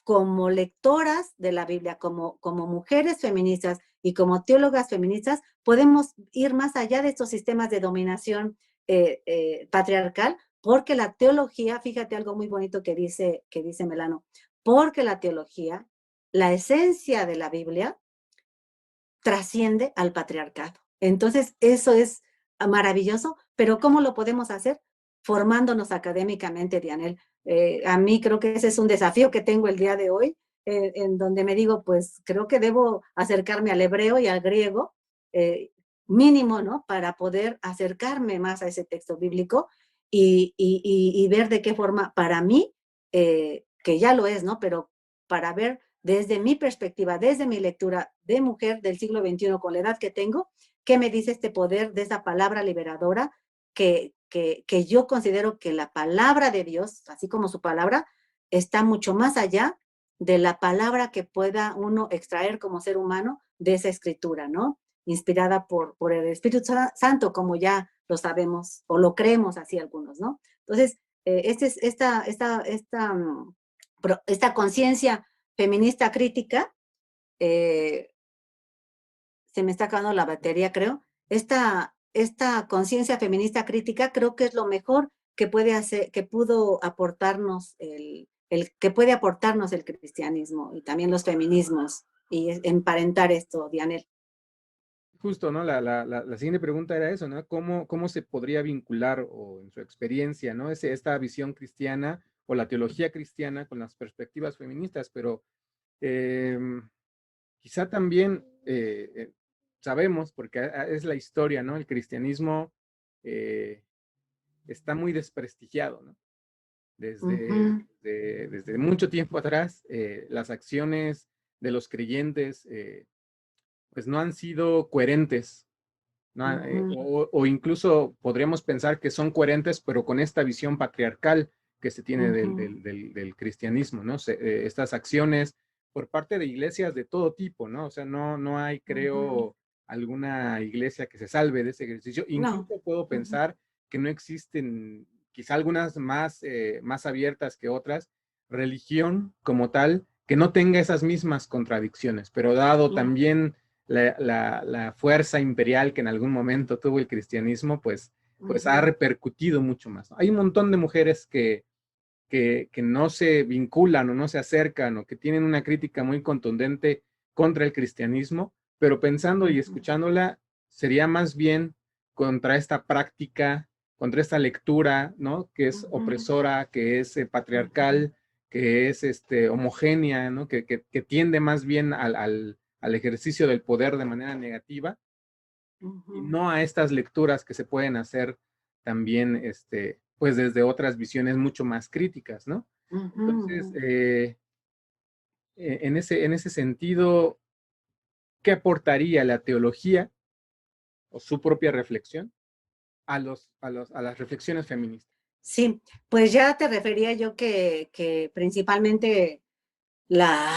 como lectoras de la Biblia, como mujeres feministas y como teólogas feministas, podemos ir más allá de estos sistemas de dominación patriarcal, porque la teología, fíjate algo muy bonito que dice Melano, porque la teología, la esencia de la Biblia, trasciende al patriarcado. Entonces, eso es maravilloso, pero ¿cómo lo podemos hacer? Formándonos académicamente, Dianel. A mí creo que ese es un desafío que tengo el día de hoy, en donde me digo, pues creo que debo acercarme al hebreo y al griego, mínimo, ¿no? Para poder acercarme más a ese texto bíblico y ver de qué forma, para mí, que ya lo es, ¿no? Pero para ver desde mi perspectiva, desde mi lectura de mujer del siglo XXI con la edad que tengo, qué me dice este poder de esa palabra liberadora que yo considero que la palabra de Dios, así como su palabra, está mucho más allá de la palabra que pueda uno extraer como ser humano de esa escritura, ¿no? Inspirada por el Espíritu Santo, como ya lo sabemos o lo creemos así algunos, ¿no? Entonces, esta conciencia feminista crítica, eh, se me está acabando la batería, creo. Esta conciencia feminista crítica creo que es lo mejor que puede hacer, que pudo aportarnos que puede aportarnos el cristianismo y también los feminismos y emparentar esto, Dianel. Justo, ¿no? La siguiente pregunta era eso, ¿no? ¿Cómo se podría vincular, o en su experiencia, ¿no? Esta visión cristiana o la teología cristiana con las perspectivas feministas, pero eh, quizá también sabemos, porque es la historia, ¿no? El cristianismo eh, está muy desprestigiado, ¿no? Ujú, Desde mucho tiempo atrás, las acciones de los creyentes pues no han sido coherentes, ¿no? ujú, O incluso podríamos pensar que son coherentes, pero con esta visión patriarcal que se tiene ujú, del cristianismo, ¿no? Estas acciones por parte de iglesias de todo tipo, ¿no? O sea, no hay, ujú. creo, alguna iglesia que se salve de ese ejercicio. No. Incluso puedo Ujú, pensar que no existen, quizá algunas más abiertas que otras, religión como tal, que no tenga esas mismas contradicciones, pero dado no. también la fuerza imperial que en algún momento tuvo el cristianismo, pues ha Ujú, repercutido mucho más, ¿no? Hay un montón de mujeres que no se vinculan o no se acercan o que tienen una crítica muy contundente contra el cristianismo, pero pensando y ujú, escuchándola, sería más bien contra esta práctica, contra esta lectura, ¿no? Que es ujú, opresora, que es ujú, patriarcal, que es homogénea, ¿no? Que tiende más bien al ejercicio del poder de manera negativa y ujú, no a estas lecturas que se pueden hacer también, pues desde otras visiones mucho más críticas, ¿no? ujú, Entonces, ujú. en ese sentido, ¿qué aportaría la teología o su propia reflexión a las reflexiones feministas? Sí, pues ya te refería yo que principalmente la,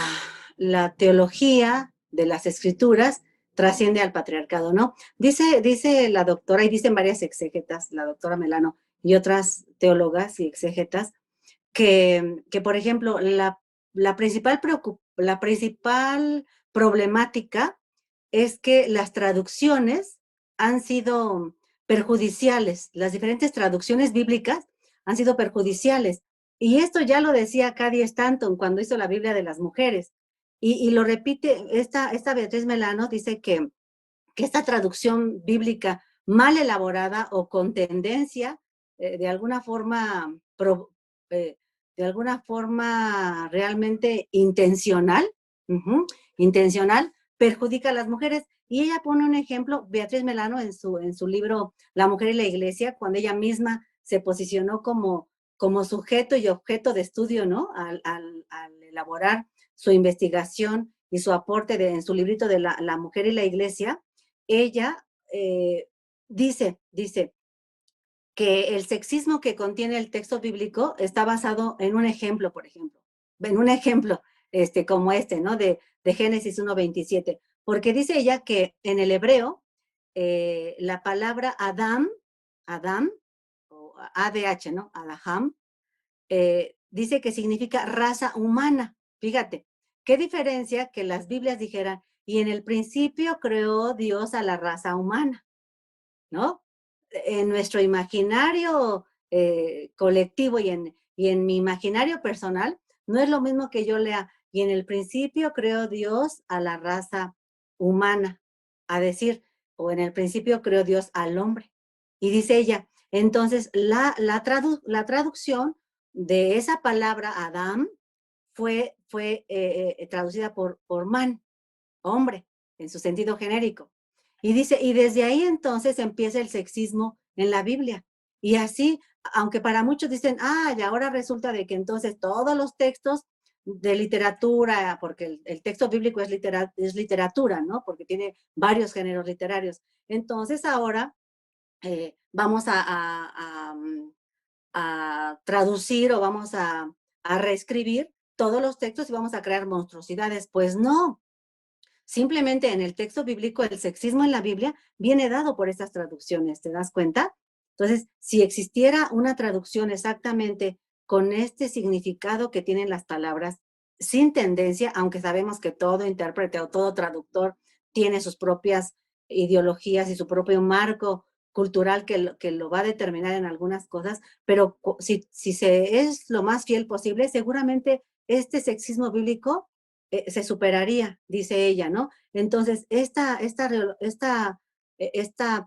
la teología de las escrituras trasciende al patriarcado, ¿no? Dice la doctora, y dicen varias exégetas, la doctora Melano y otras teólogas y exégetas, por ejemplo, la principal problemática es que las traducciones han sido perjudiciales, las diferentes traducciones bíblicas han sido perjudiciales. Y esto ya lo decía Cady Stanton cuando hizo la Biblia de las mujeres. Y lo repite, esta Beatriz Melano dice que esta traducción bíblica mal elaborada o con tendencia, de alguna forma, eh, de alguna forma realmente intencional, intencional, perjudica a las mujeres. Y ella pone un ejemplo, Beatriz Melano, en su libro La mujer y la iglesia, cuando ella misma se posicionó como sujeto y objeto de estudio, ¿no? Al elaborar su investigación y su aporte en su librito de la mujer y la iglesia, ella dice que el sexismo que contiene el texto bíblico está basado en un ejemplo, por ejemplo, en un ejemplo como este, ¿no? De Génesis 1:27. porque dice ella que en el hebreo la palabra Adam, o ADH, ¿no? Adaham, dice que significa raza humana. Fíjate, qué diferencia que las Biblias dijeran, y en el principio creó Dios a la raza humana, ¿no? En nuestro imaginario colectivo y en mi imaginario personal, no es lo mismo que yo lea, y en el principio creó Dios a la raza humana, a decir, o en el principio creó Dios al hombre. Y dice ella, entonces la traducción de esa palabra Adam fue traducida por man, hombre, en su sentido genérico. Y dice, y desde ahí entonces empieza el sexismo en la Biblia. Y así, aunque para muchos dicen, y ahora resulta de que entonces todos los textos de literatura, porque el texto bíblico es literatura, ¿no? Porque tiene varios géneros literarios. Entonces ahora vamos a traducir o vamos a reescribir todos los textos y vamos a crear monstruosidades. Pues no, simplemente en el texto bíblico, el sexismo en la Biblia viene dado por estas traducciones, ¿te das cuenta? Entonces, si existiera una traducción exactamente con este significado que tienen las palabras, sin tendencia, aunque sabemos que todo intérprete o todo traductor tiene sus propias ideologías y su propio marco cultural que lo va a determinar en algunas cosas, pero si se es lo más fiel posible, seguramente este sexismo bíblico se superaría, dice ella, ¿no? Entonces, esta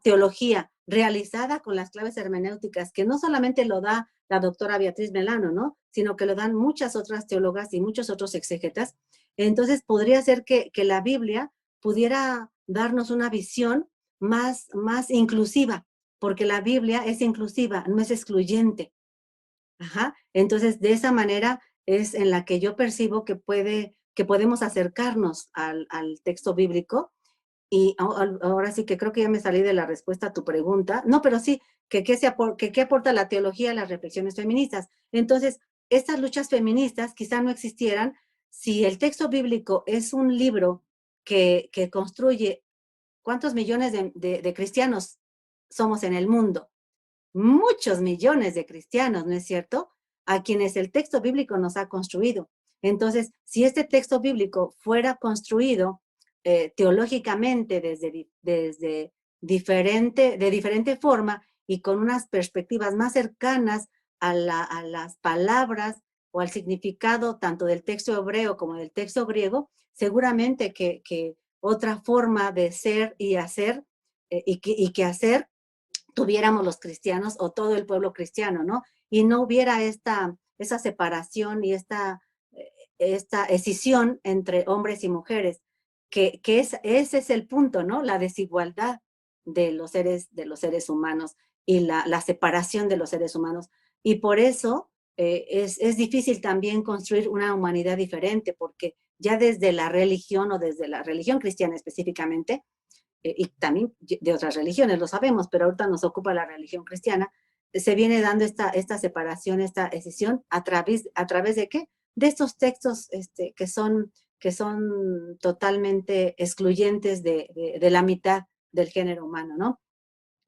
teología realizada con las claves hermenéuticas, que no solamente lo da la doctora Beatriz Melano, ¿no? Sino que lo dan muchas otras teólogas y muchos otros exégetas. Entonces, podría ser que la Biblia pudiera darnos una visión más inclusiva, porque la Biblia es inclusiva, no es excluyente. Ajá. Entonces, de esa manera es en la que yo percibo que podemos acercarnos al texto bíblico. Y ahora sí que creo que ya me salí de la respuesta a tu pregunta. No, pero sí, que qué aporta la teología a las reflexiones feministas. Entonces, estas luchas feministas quizá no existieran si el texto bíblico es un libro que construye cuántos millones de cristianos somos en el mundo. Muchos millones de cristianos, ¿no es cierto? A quienes el texto bíblico nos ha construido. Entonces, si este texto bíblico fuera construido teológicamente desde de diferente forma y con unas perspectivas más cercanas a las palabras o al significado tanto del texto hebreo como del texto griego, seguramente que otra forma de ser y hacer y que hacer tuviéramos los cristianos o todo el pueblo cristiano, ¿no? Y no hubiera esa separación y esta escisión entre hombres y mujeres, ese es el punto, ¿no? La desigualdad de los seres humanos y la separación de los seres humanos. Y por eso es difícil también construir una humanidad diferente, porque ya desde la religión o desde la religión cristiana específicamente, y también de otras religiones, lo sabemos, pero ahorita nos ocupa la religión cristiana, se viene dando esta separación, esta escisión, ¿a través de qué? De estos textos que son totalmente excluyentes de la mitad del género humano, ¿no?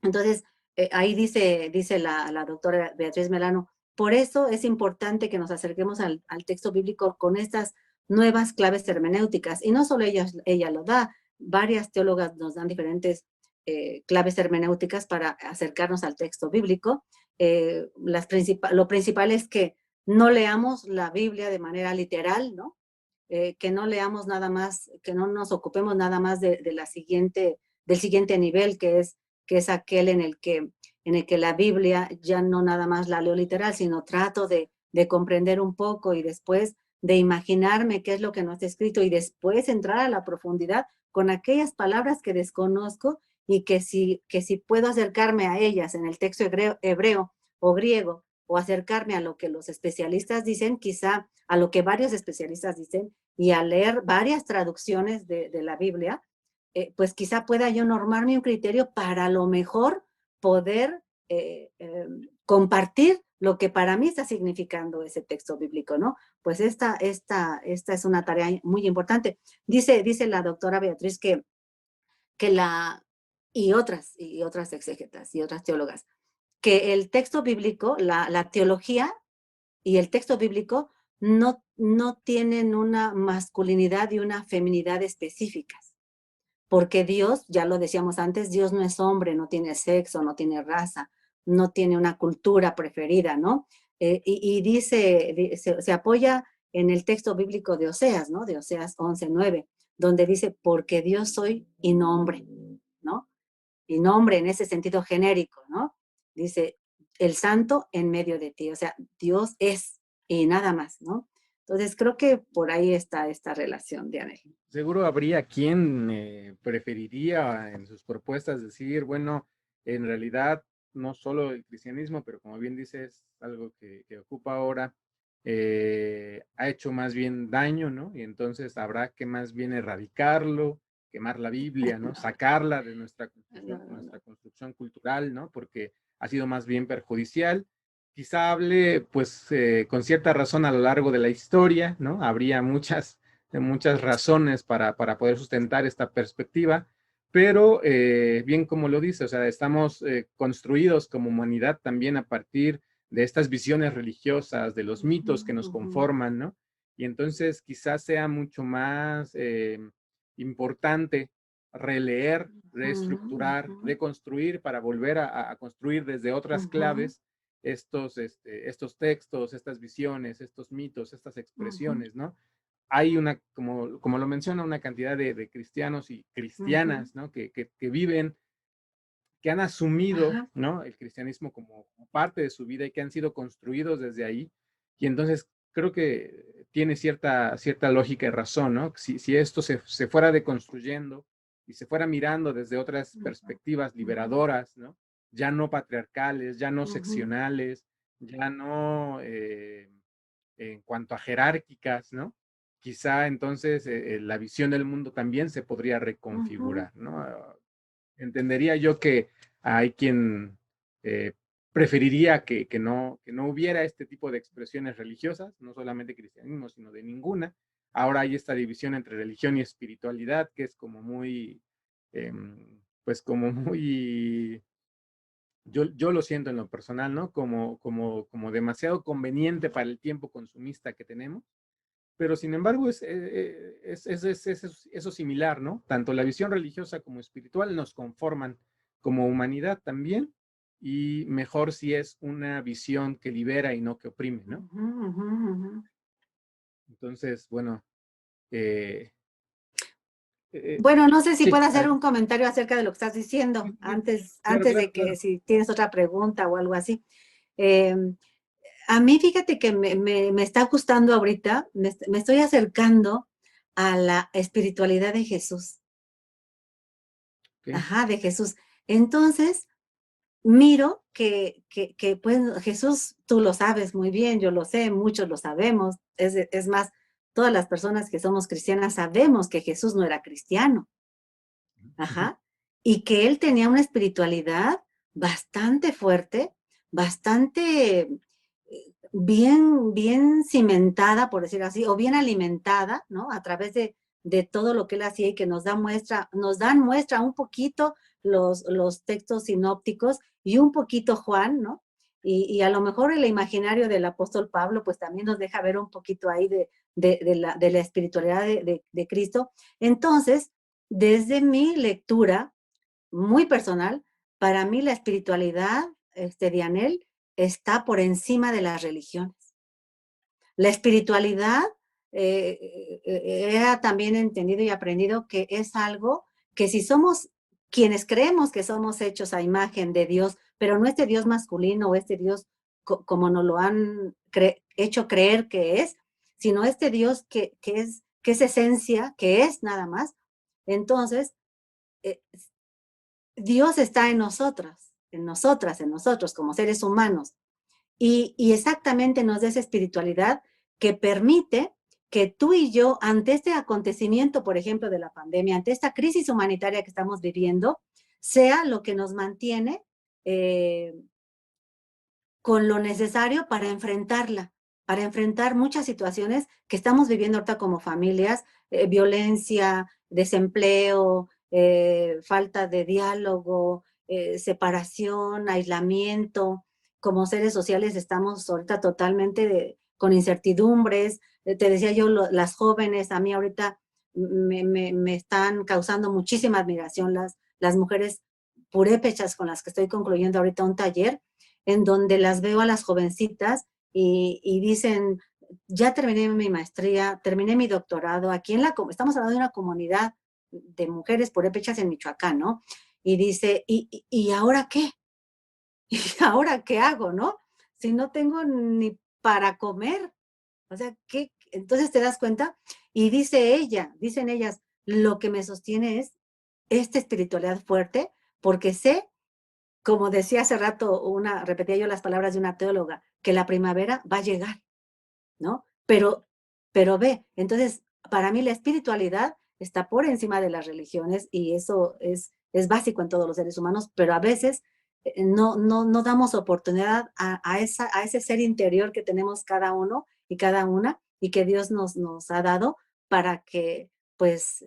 Entonces, ahí dice la doctora Beatriz Melano, por eso es importante que nos acerquemos al texto bíblico con estas nuevas claves hermenéuticas. Y no solo ella lo da, varias teólogas nos dan diferentes claves hermenéuticas para acercarnos al texto bíblico. Lo principal es que no leamos la Biblia de manera literal, ¿no? Que no leamos nada más, que no nos ocupemos nada más del siguiente nivel, que es aquel en el que la Biblia ya no nada más la leo literal, sino trato de comprender un poco y después de imaginarme qué es lo que no está escrito y después entrar a la profundidad con aquellas palabras que desconozco y que si puedo acercarme a ellas en el texto hebreo o griego o acercarme a lo que los especialistas dicen, quizá a lo que varios especialistas dicen y a leer varias traducciones de la Biblia, pues quizá pueda yo normarme un criterio para a lo mejor poder compartir lo que para mí está significando ese texto bíblico, ¿no? Pues esta es una tarea muy importante. Dice la doctora Beatriz que y otras exégetas y otras teólogas, que el texto bíblico, la teología y el texto bíblico no tienen una masculinidad y una feminidad específicas, porque Dios, ya lo decíamos antes, Dios no es hombre, no tiene sexo, no tiene raza, no tiene una cultura preferida, ¿no? Y dice, se apoya en el texto bíblico de Oseas, ¿no? De Oseas 11:9, donde dice, porque Dios soy y no hombre, ¿no? Y nombre en ese sentido genérico, ¿no? Dice, el santo en medio de ti, o sea, Dios es y nada más, ¿no? Entonces creo que por ahí está esta relación, Dianel. Seguro habría quien preferiría en sus propuestas decir, bueno, en realidad no solo el cristianismo, pero como bien dices, algo que ocupa ahora, ha hecho más bien daño, ¿no? Y entonces habrá que más bien erradicarlo, quemar la Biblia, ¿no? Sacarla de nuestra construcción cultural, ¿no? Porque ha sido más bien perjudicial. Quizá hable, pues, con cierta razón a lo largo de la historia, ¿no? Habría muchas razones para poder sustentar esta perspectiva, pero bien como lo dice, o sea, estamos construidos como humanidad también a partir de estas visiones religiosas, de los mitos que nos conforman, ¿no? Y entonces quizás sea mucho más importante releer, reestructurar, reconstruir para volver a construir desde otras claves estos textos, estas visiones, estos mitos, estas expresiones, ¿no? Hay como lo menciona, una cantidad de cristianos y cristianas, ¿no? Que viven, que han asumido, ¿no? El cristianismo como parte de su vida y que han sido construidos desde ahí. Y entonces creo que tiene cierta lógica y razón, ¿no? Si esto se fuera deconstruyendo y se fuera mirando desde otras perspectivas liberadoras, ¿no? Ya no patriarcales, ya no seccionales, ya no en cuanto a jerárquicas, ¿no? Quizá entonces la visión del mundo también se podría reconfigurar, ¿no? Entendería yo que hay quien preferiría que no hubiera este tipo de expresiones religiosas, no solamente cristianismo, sino de ninguna. Ahora hay esta división entre religión y espiritualidad que es como muy, pues como muy, yo lo siento en lo personal, ¿no? Como demasiado conveniente para el tiempo consumista que tenemos, pero sin embargo es eso similar, ¿no? Tanto la visión religiosa como espiritual nos conforman como humanidad también, y mejor si es una visión que libera y no que oprime, ¿no? Entonces, bueno. Bueno, no sé si Sí, puedo hacer un comentario acerca de lo que estás diciendo, antes claro, de que si tienes otra pregunta o algo así. A mí, fíjate que me está gustando ahorita, me estoy acercando a la espiritualidad de Jesús. Okay. Ajá, de Jesús. Entonces, miro que pues Jesús, tú lo sabes muy bien, yo lo sé, muchos lo sabemos, es más, todas las personas que somos cristianas sabemos que Jesús no era cristiano. Ajá. Y que él tenía una espiritualidad bastante fuerte, bastante bien cimentada, por decir así, o bien alimentada, ¿no? A través de todo lo que él hacía y que nos dan muestra un poquito los textos sinópticos y un poquito Juan, ¿no? Y a lo mejor el imaginario del apóstol Pablo, pues también nos deja ver un poquito ahí de la espiritualidad de Cristo. Entonces, desde mi lectura muy personal, para mí la espiritualidad, Dianel, está por encima de las religiones. La espiritualidad, he también entendido y aprendido que es algo que si somos quienes creemos que somos hechos a imagen de Dios, pero no este Dios masculino o este Dios como nos lo han hecho creer que es, sino este Dios que es esencia, que es nada más, entonces Dios está en nosotras, en nosotros como seres humanos. Y exactamente nos da esa espiritualidad que permite que tú y yo, ante este acontecimiento, por ejemplo, de la pandemia, ante esta crisis humanitaria que estamos viviendo, sea lo que nos mantiene con lo necesario para enfrentar muchas situaciones que estamos viviendo ahorita como familias, violencia, desempleo, falta de diálogo, separación, aislamiento. Como seres sociales estamos ahorita totalmente con incertidumbres. Te decía yo, las jóvenes, a mí ahorita me están causando muchísima admiración las mujeres purépechas con las que estoy concluyendo ahorita un taller, en donde las veo a las jovencitas y dicen, ya terminé mi maestría, terminé mi doctorado, aquí estamos hablando de una comunidad de mujeres purépechas en Michoacán, ¿no? Y dice, ¿y ahora qué? ¿Y ahora qué hago, no? Si no tengo ni para comer, o sea, ¿qué? Entonces te das cuenta y dicen ellas, lo que me sostiene es esta espiritualidad fuerte, porque sé, como decía hace rato, repetía yo las palabras de una teóloga, que la primavera va a llegar, ¿no? Pero ve, entonces, para mí la espiritualidad está por encima de las religiones y eso es básico en todos los seres humanos, pero a veces no damos oportunidad a ese ser interior que tenemos cada uno y cada una y que Dios nos ha dado para que, pues,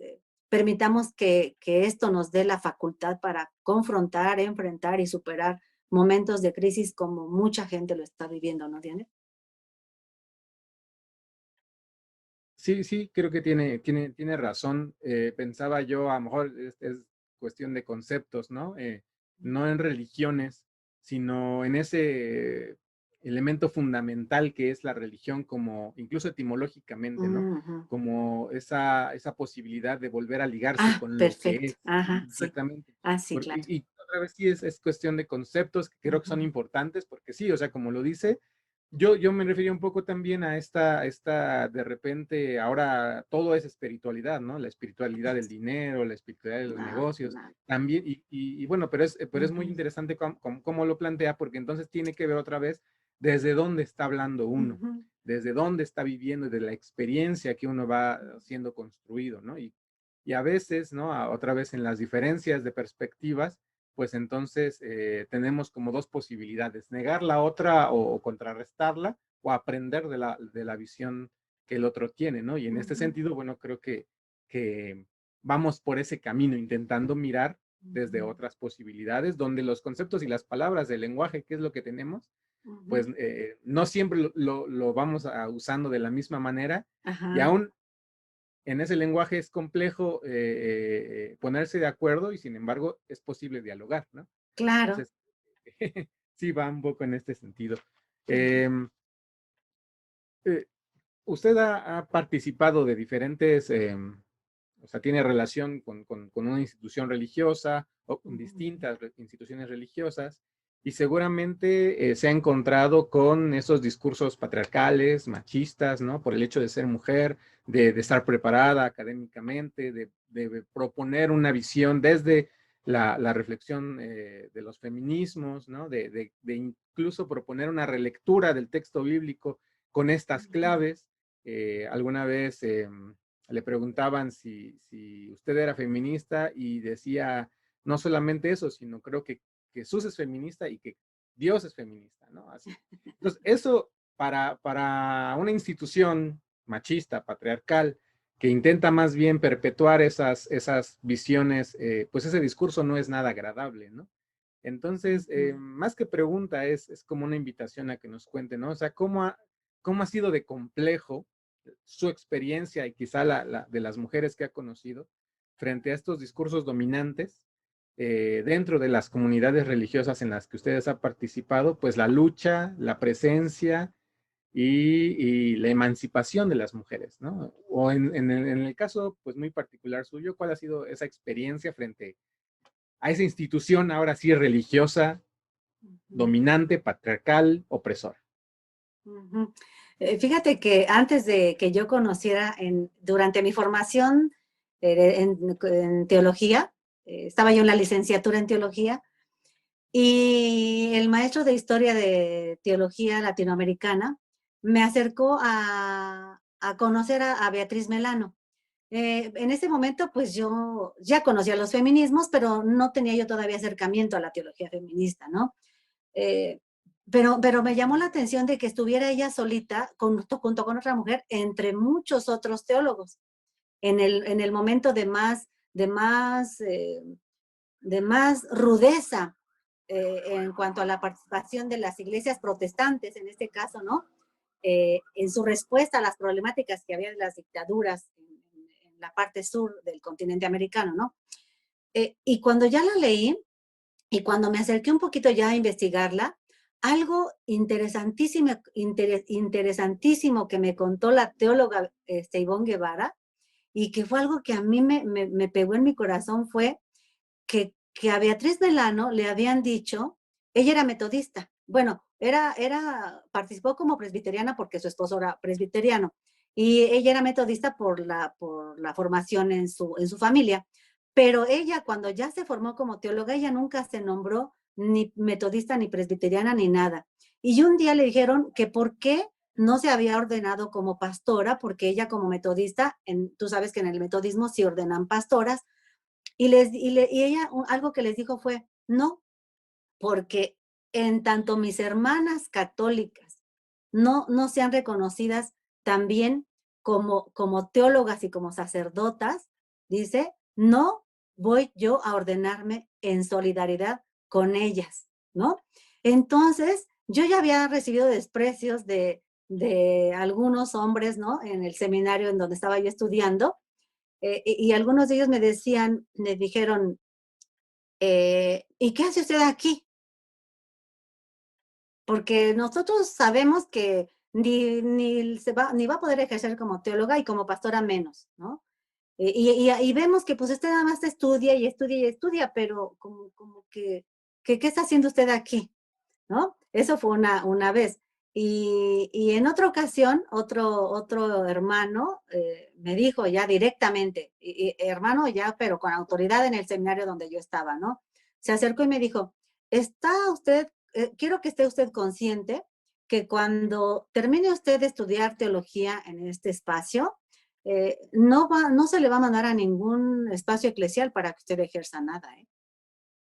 permitamos que esto nos dé la facultad para confrontar, enfrentar y superar momentos de crisis como mucha gente lo está viviendo, ¿no, Diane? Sí, sí, creo que tiene razón. Pensaba yo, a lo mejor es cuestión de conceptos, ¿no? No en religiones, sino en ese elemento fundamental que es la religión, como incluso etimológicamente, ¿no? Ujú. Como esa posibilidad de volver a ligarse con lo que Perfecto. es, Ajá, sí. exactamente. Sí, claro. Y otra vez sí es cuestión de conceptos que creo que son Ujú. importantes, porque sí, o sea, como lo dice, yo me refería un poco también a esta, de repente, ahora todo es espiritualidad, ¿no? La espiritualidad del dinero, la espiritualidad de los No, negocios, no. también, y bueno, pero es muy Ujú, interesante cómo lo plantea, porque entonces tiene que ver otra vez desde dónde está hablando uno, ujú, desde dónde está viviendo, de la experiencia que uno va siendo construido, ¿no? Y a veces, ¿no? Otra vez en las diferencias de perspectivas, pues entonces tenemos como dos posibilidades, negar la otra o contrarrestarla o aprender de la visión que el otro tiene, ¿no? Y en este ujú, sentido, bueno, creo que vamos por ese camino, intentando mirar desde ujú, otras posibilidades, donde los conceptos y las palabras del lenguaje, que es lo que tenemos, ujú. pues no siempre lo vamos usando de la misma manera y Ajá, aún en ese lenguaje es complejo ponerse de acuerdo y sin embargo es posible dialogar, ¿no? claro. Entonces, sí, va un poco en este sentido. Ujú, Eh, eh, ¿Usted ha participado de diferentes, o sea, tiene relación con una institución religiosa o con ujú, distintas instituciones religiosas y seguramente se ha encontrado con esos discursos patriarcales, machistas, ¿no? Por el hecho de ser mujer, de estar preparada académicamente, de proponer una visión desde la reflexión de los feminismos, ¿no? De incluso proponer una relectura del texto bíblico con estas ujú, claves. Alguna vez le preguntaban si usted era feminista y decía no solamente eso, sino creo que Jesús es feminista y que Dios es feminista, ¿no? Así. Entonces, eso para una institución machista, patriarcal, que intenta más bien perpetuar esas visiones, pues ese discurso no es nada agradable, ¿no? Entonces, ujú. más que pregunta, es como una invitación a que nos cuente, ¿no? O sea, ¿cómo ha sido de complejo su experiencia y quizá la de las mujeres que ha conocido frente a estos discursos dominantes dentro de las comunidades religiosas en las que ustedes han participado, pues la lucha, la presencia y la emancipación de las mujeres, ¿no? O en el caso, pues muy particular suyo, ¿cuál ha sido esa experiencia frente a esa institución ahora sí religiosa, Ujú, dominante, patriarcal, opresora? ujú. Fíjate que antes de que yo conociera, durante mi formación en teología, estaba yo en la licenciatura en teología, y el maestro de historia de teología latinoamericana me acercó a conocer a Beatriz Melano. En ese momento, pues yo ya conocía los feminismos, pero no tenía yo todavía acercamiento a la teología feminista, ¿no? Eh, pero me llamó la atención de que estuviera ella solita, junto con otra mujer, entre muchos otros teólogos, en el momento de más, de más rudeza en cuanto a la participación de las iglesias protestantes, en este caso, ¿no? En su respuesta a las problemáticas que había de las dictaduras en la parte sur del continente americano, ¿no? Y cuando ya la leí, y cuando me acerqué un poquito ya a investigarla, algo interesantísimo, interesantísimo que me contó la teóloga Ivonne Guevara, y que fue algo que a mí me pegó en mi corazón, fue que a Beatriz Melano le habían dicho, ella era metodista, bueno, participó como presbiteriana porque su esposo era presbiteriano, y ella era metodista por la formación en su familia, pero ella cuando ya se formó como teóloga, ella nunca se nombró ni metodista, ni presbiteriana, ni nada. Y un día le dijeron que por qué no se había ordenado como pastora, porque ella como metodista, tú sabes que en el metodismo sí ordenan pastoras, y ella algo que les dijo fue, no, porque en tanto mis hermanas católicas no sean reconocidas también como teólogas y como sacerdotas, dice, no voy yo a ordenarme en solidaridad con ellas, ¿no? Entonces, yo ya había recibido desprecios de algunos hombres, ¿no? En el seminario en donde estaba yo estudiando, y algunos de ellos me dijeron, ¿y qué hace usted aquí? Porque nosotros sabemos que ni va a poder ejercer como teóloga y como pastora menos, ¿no? Y vemos que pues usted nada más estudia y estudia y estudia, pero como que ¿qué está haciendo usted aquí? ¿No? Eso fue una vez. Y en otra ocasión, otro hermano me dijo ya directamente, hermano ya, pero con autoridad en el seminario donde yo estaba, ¿no? Se acercó y me dijo, quiero que esté usted consciente que cuando termine usted de estudiar teología en este espacio, no se le va a mandar a ningún espacio eclesial para que usted ejerza nada, ¿eh?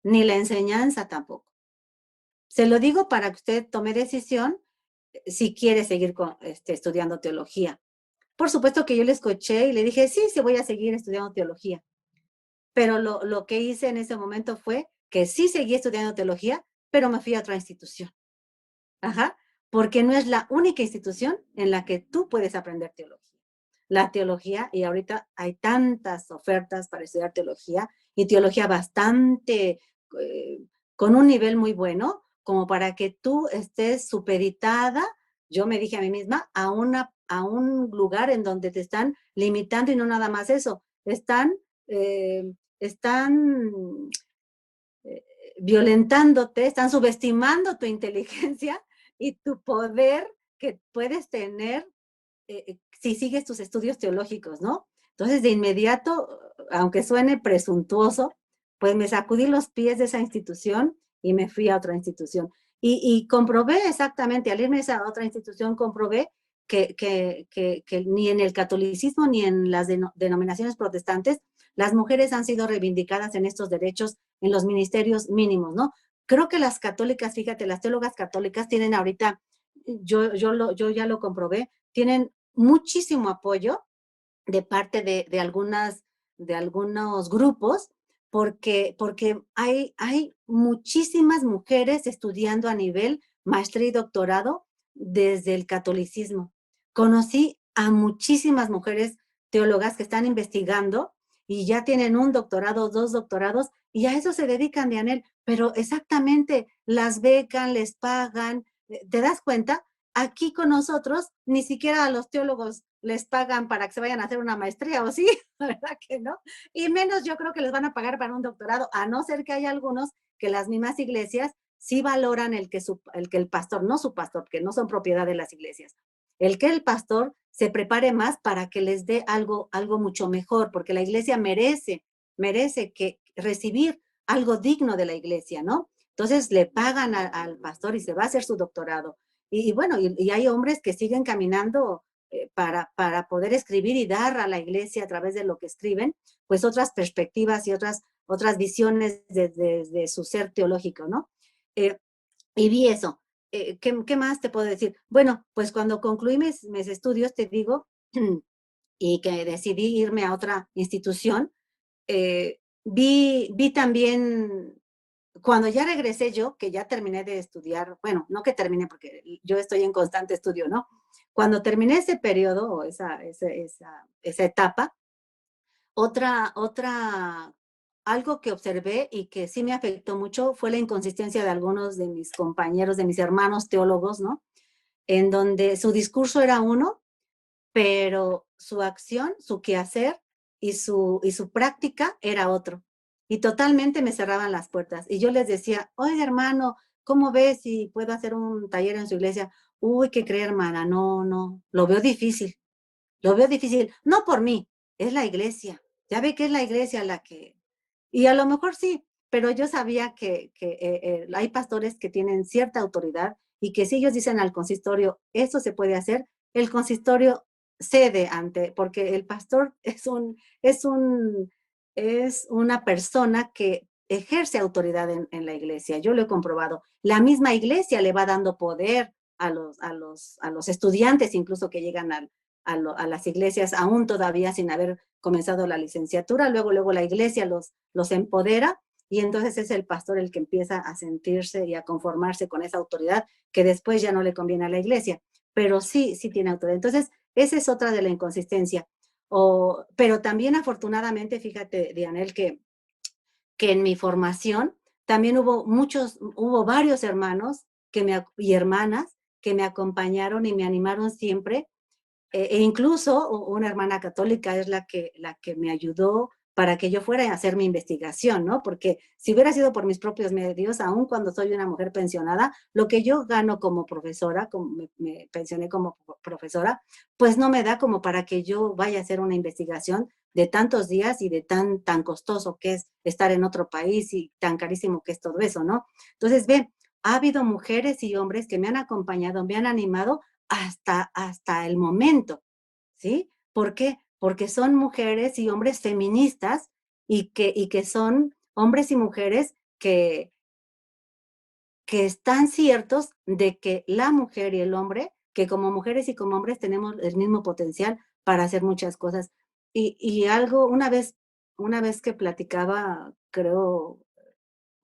Ni la enseñanza tampoco. Se lo digo para que usted tome decisión si quiere seguir estudiando teología. Por supuesto que yo le escuché y le dije, sí, sí voy a seguir estudiando teología. Pero lo que hice en ese momento fue que sí seguí estudiando teología, pero me fui a otra institución. Ajá, porque no es la única institución en la que tú puedes aprender teología. La teología, y ahorita hay tantas ofertas para estudiar teología, y teología bastante, eh, con un nivel muy bueno, como para que tú estés supeditada, yo me dije a mí misma, a un lugar en donde te están limitando y no nada más eso, están eh, violentándote, están subestimando tu inteligencia y tu poder que puedes tener si sigues tus estudios teológicos, ¿no? Entonces, de inmediato, aunque suene presuntuoso, pues me sacudí los pies de esa institución y me fui a otra institución. Y comprobé exactamente, al irme a esa otra institución, comprobé que ni en el catolicismo ni en las denominaciones protestantes las mujeres han sido reivindicadas en estos derechos en los ministerios mínimos, ¿no? Creo que las católicas, fíjate, las teólogas católicas tienen ahorita, yo ya lo comprobé, tienen muchísimo apoyo de parte de algunos grupos, porque hay muchísimas mujeres estudiando a nivel maestría y doctorado desde el catolicismo. Conocí a muchísimas mujeres teólogas que están investigando y ya tienen un doctorado, dos doctorados, y a eso se dedican, Dianel, pero exactamente las becan, les pagan, ¿te das cuenta? Aquí con nosotros, ni siquiera a los teólogos les pagan para que se vayan a hacer una maestría, ¿o sí? La verdad que no. Y menos yo creo que les van a pagar para un doctorado, a no ser que haya algunos que las mismas iglesias sí valoran el que el pastor, no su pastor, que no son propiedad de las iglesias, el que el pastor se prepare más para que les dé algo mucho mejor, porque la iglesia merece que recibir algo digno de la iglesia, ¿no? Entonces le pagan al pastor y se va a hacer su doctorado. Y bueno, y hay hombres que siguen caminando para poder escribir y dar a la iglesia a través de lo que escriben, pues otras perspectivas y otras visiones de su ser teológico, ¿no? Eh, y vi eso. ¿qué más te puedo decir? Bueno, pues cuando concluí mis estudios, te digo, y que decidí irme a otra institución, vi también, cuando ya regresé yo, que ya terminé de estudiar, bueno, no que terminé porque yo estoy en constante estudio, ¿no? Cuando terminé ese periodo o esa etapa, algo que observé y que sí me afectó mucho fue la inconsistencia de algunos de mis compañeros, de mis hermanos teólogos, ¿no? En donde su discurso era uno, pero su acción, su quehacer y su práctica era otro. Y totalmente me cerraban las puertas. Y yo les decía, oye hermano, ¿cómo ves si puedo hacer un taller en su iglesia? Uy, ¿qué cree hermana? No, no, lo veo difícil, no por mí, es la iglesia. Ya ve que es la iglesia la que... Y a lo mejor sí, pero yo sabía que hay pastores que tienen cierta autoridad y que si ellos dicen al consistorio, esto se puede hacer, el consistorio cede ante, porque el pastor es una persona que ejerce autoridad en la iglesia. Yo lo he comprobado. La misma iglesia le va dando poder a los estudiantes, incluso que llegan a las iglesias aún todavía sin haber comenzado la licenciatura, luego la iglesia los empodera y entonces es el pastor el que empieza a sentirse y a conformarse con esa autoridad que después ya no le conviene a la iglesia, pero sí tiene autoridad. Entonces, esa es otra de la inconsistencia. Pero también afortunadamente, fíjate, Dianel, que en mi formación también hubo varios hermanos y hermanas que me acompañaron y me animaron siempre e incluso una hermana católica es la que me ayudó para que yo fuera a hacer mi investigación, ¿no? Porque si hubiera sido por mis propios medios, aun cuando soy una mujer pensionada, lo que yo gano como profesora, como me pensioné como profesora, pues no me da como para que yo vaya a hacer una investigación de tantos días y de tan costoso que es estar en otro país y tan carísimo que es todo eso, ¿no? Entonces, ve, ha habido mujeres y hombres que me han acompañado, me han animado hasta el momento, ¿sí? ¿Por qué? Porque son mujeres y hombres feministas y que son hombres y mujeres que están ciertos de que la mujer y el hombre, que como mujeres y como hombres tenemos el mismo potencial para hacer muchas cosas. Y algo, una vez que platicaba, creo,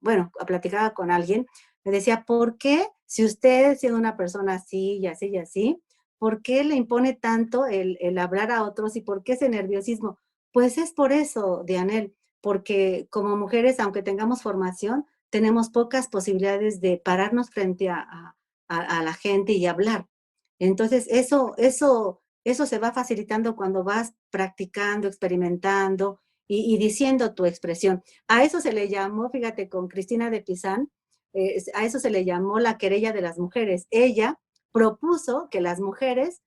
bueno, platicaba con alguien, me decía, ¿por qué si usted siendo una persona así y así y así, por qué le impone tanto el hablar a otros y por qué ese nerviosismo? Pues es por eso, Dianel, porque como mujeres, aunque tengamos formación, tenemos pocas posibilidades de pararnos frente a la gente y hablar. Entonces, eso se va facilitando cuando vas practicando, experimentando y diciendo tu expresión. A eso se le llamó, fíjate, con Cristina de Pizán, a eso se le llamó la querella de las mujeres. Ella propuso que las mujeres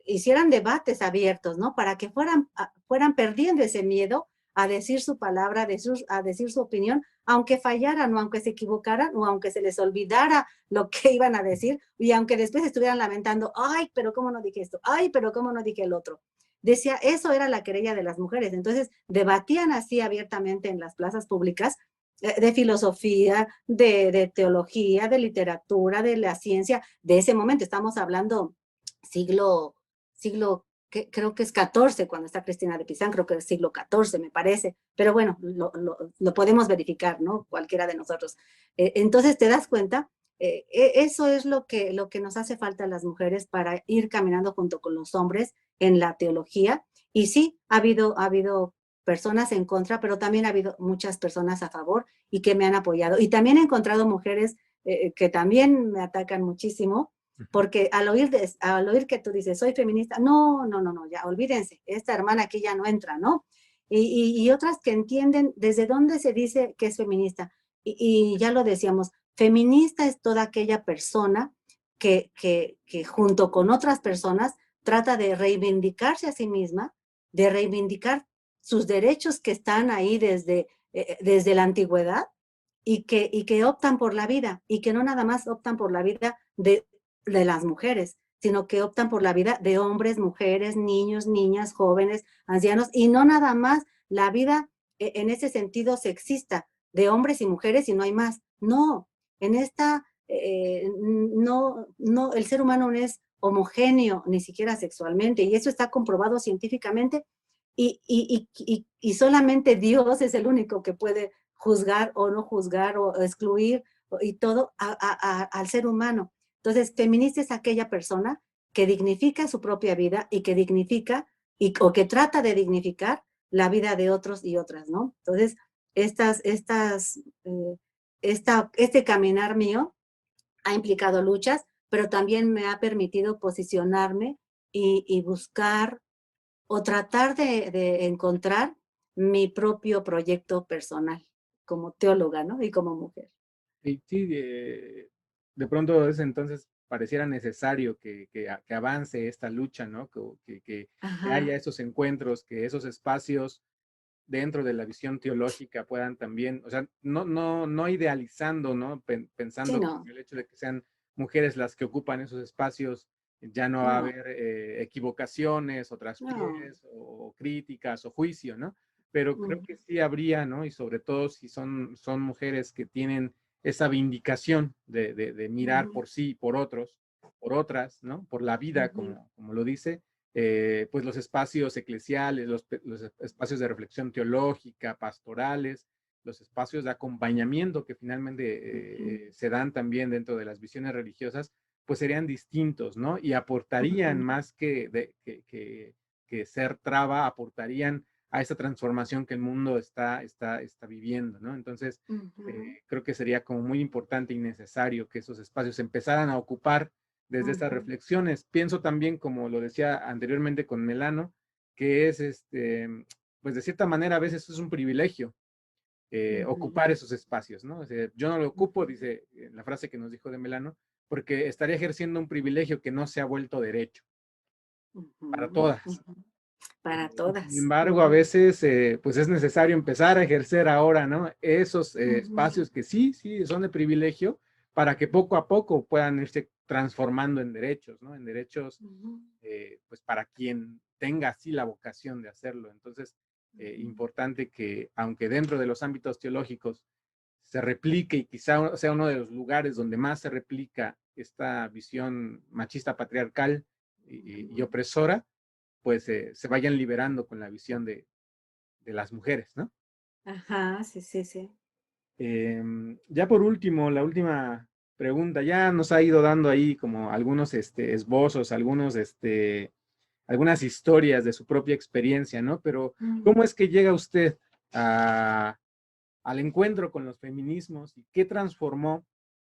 hicieran debates abiertos, ¿no? Para que fueran perdiendo ese miedo a decir su palabra, a decir su opinión, aunque fallaran o aunque se equivocaran o aunque se les olvidara lo que iban a decir y aunque después estuvieran lamentando, ay, pero cómo no dije esto, ay, pero cómo no dije el otro. Decía, eso era la querella de las mujeres. Entonces, debatían así abiertamente en las plazas públicas de filosofía, de teología, de literatura, de la ciencia, de ese momento. Estamos hablando siglo, creo que es 14 cuando está Cristina de Pizán, creo que es siglo 14 me parece, pero bueno, lo podemos verificar, ¿no? Cualquiera de nosotros. Entonces te das cuenta, eso es lo que nos hace falta a las mujeres para ir caminando junto con los hombres en la teología. Y sí, ha habido personas en contra, pero también ha habido muchas personas a favor y que me han apoyado. Y también he encontrado mujeres que también me atacan muchísimo, porque al oír que tú dices, soy feminista, no, no, no, no, ya olvídense, esta hermana aquí ya no entra, ¿no? Y otras que entienden desde dónde se dice que es feminista. Y ya lo decíamos, feminista es toda aquella persona que junto con otras personas trata de reivindicarse a sí misma, de reivindicar sus derechos que están ahí desde la antigüedad y que optan por la vida y que no nada más optan por la vida de las mujeres, sino que optan por la vida de hombres, mujeres, niños, niñas, jóvenes, ancianos y no nada más la vida en ese sentido sexista de hombres y mujeres y no hay más. No, en el ser humano no es homogéneo, ni siquiera sexualmente, y eso está comprobado científicamente, y solamente Dios es el único que puede juzgar o no juzgar o excluir y todo al ser humano. Entonces, feminista es aquella persona que dignifica su propia vida y que dignifica o que trata de dignificar la vida de otros y otras, ¿no? Entonces, eh, este caminar mío ha implicado luchas, pero también me ha permitido posicionarme y buscar o tratar de encontrar mi propio proyecto personal como teóloga, ¿no? Y como mujer. Sí, sí, de pronto es entonces pareciera necesario que avance esta lucha, ¿no? Que haya Ajá, esos encuentros, que esos espacios dentro de la visión teológica puedan también, o sea, no idealizando, ¿no? sí, Pensando que no, el hecho de que sean mujeres las que ocupan esos espacios, ya no va a no, haber equivocaciones o no. traspiés o críticas o juicio, ¿no? Pero creo Ujú, que sí habría, ¿no? Y sobre todo si son mujeres que tienen esa vindicación de mirar ujú, por sí y por otros, por otras, ¿no? Por la vida, ujú, como lo dice, pues los espacios eclesiales, los espacios de reflexión teológica, pastorales, los espacios de acompañamiento que ujú, finalmente se dan también dentro de las visiones religiosas, pues serían distintos, ¿no? Y aportarían ujú, más que ser traba, aportarían a esa transformación que el mundo está viviendo, ¿no? Entonces, ujú, creo que sería como muy importante y necesario que esos espacios se empezaran a ocupar desde estas ujú, reflexiones. Pienso también, como lo decía anteriormente con Melano, que es, pues de cierta manera a veces es un privilegio ujú, ocupar esos espacios, ¿no? O sea, yo no lo ocupo, ujú, dice la frase que nos dijo de Melano, porque estaría ejerciendo un privilegio que no se ha vuelto derecho para ujú, todas. ujú. Para Y sin todas. embargo, a Ujú, veces, pues es necesario empezar a ejercer ahora, ¿no? Esos ujú, espacios que sí, sí, son de privilegio, para que poco a poco puedan irse transformando en derechos, ¿no? En derechos, ujú, pues para quien tenga así la vocación de hacerlo. Entonces, ujú, importante que, aunque dentro de los ámbitos teológicos se replique y quizá sea uno de los lugares donde más se replica esta visión machista patriarcal y ujú. opresora, pues se vayan liberando con la visión de las mujeres, ¿no? Ajá, sí, sí, sí. Ya por último, la última pregunta, ya nos ha ido dando ahí como algunos esbozos, algunas historias de su propia experiencia, ¿no? Pero, Mm, ¿cómo es que llega usted a, al encuentro con los feminismos y qué transformó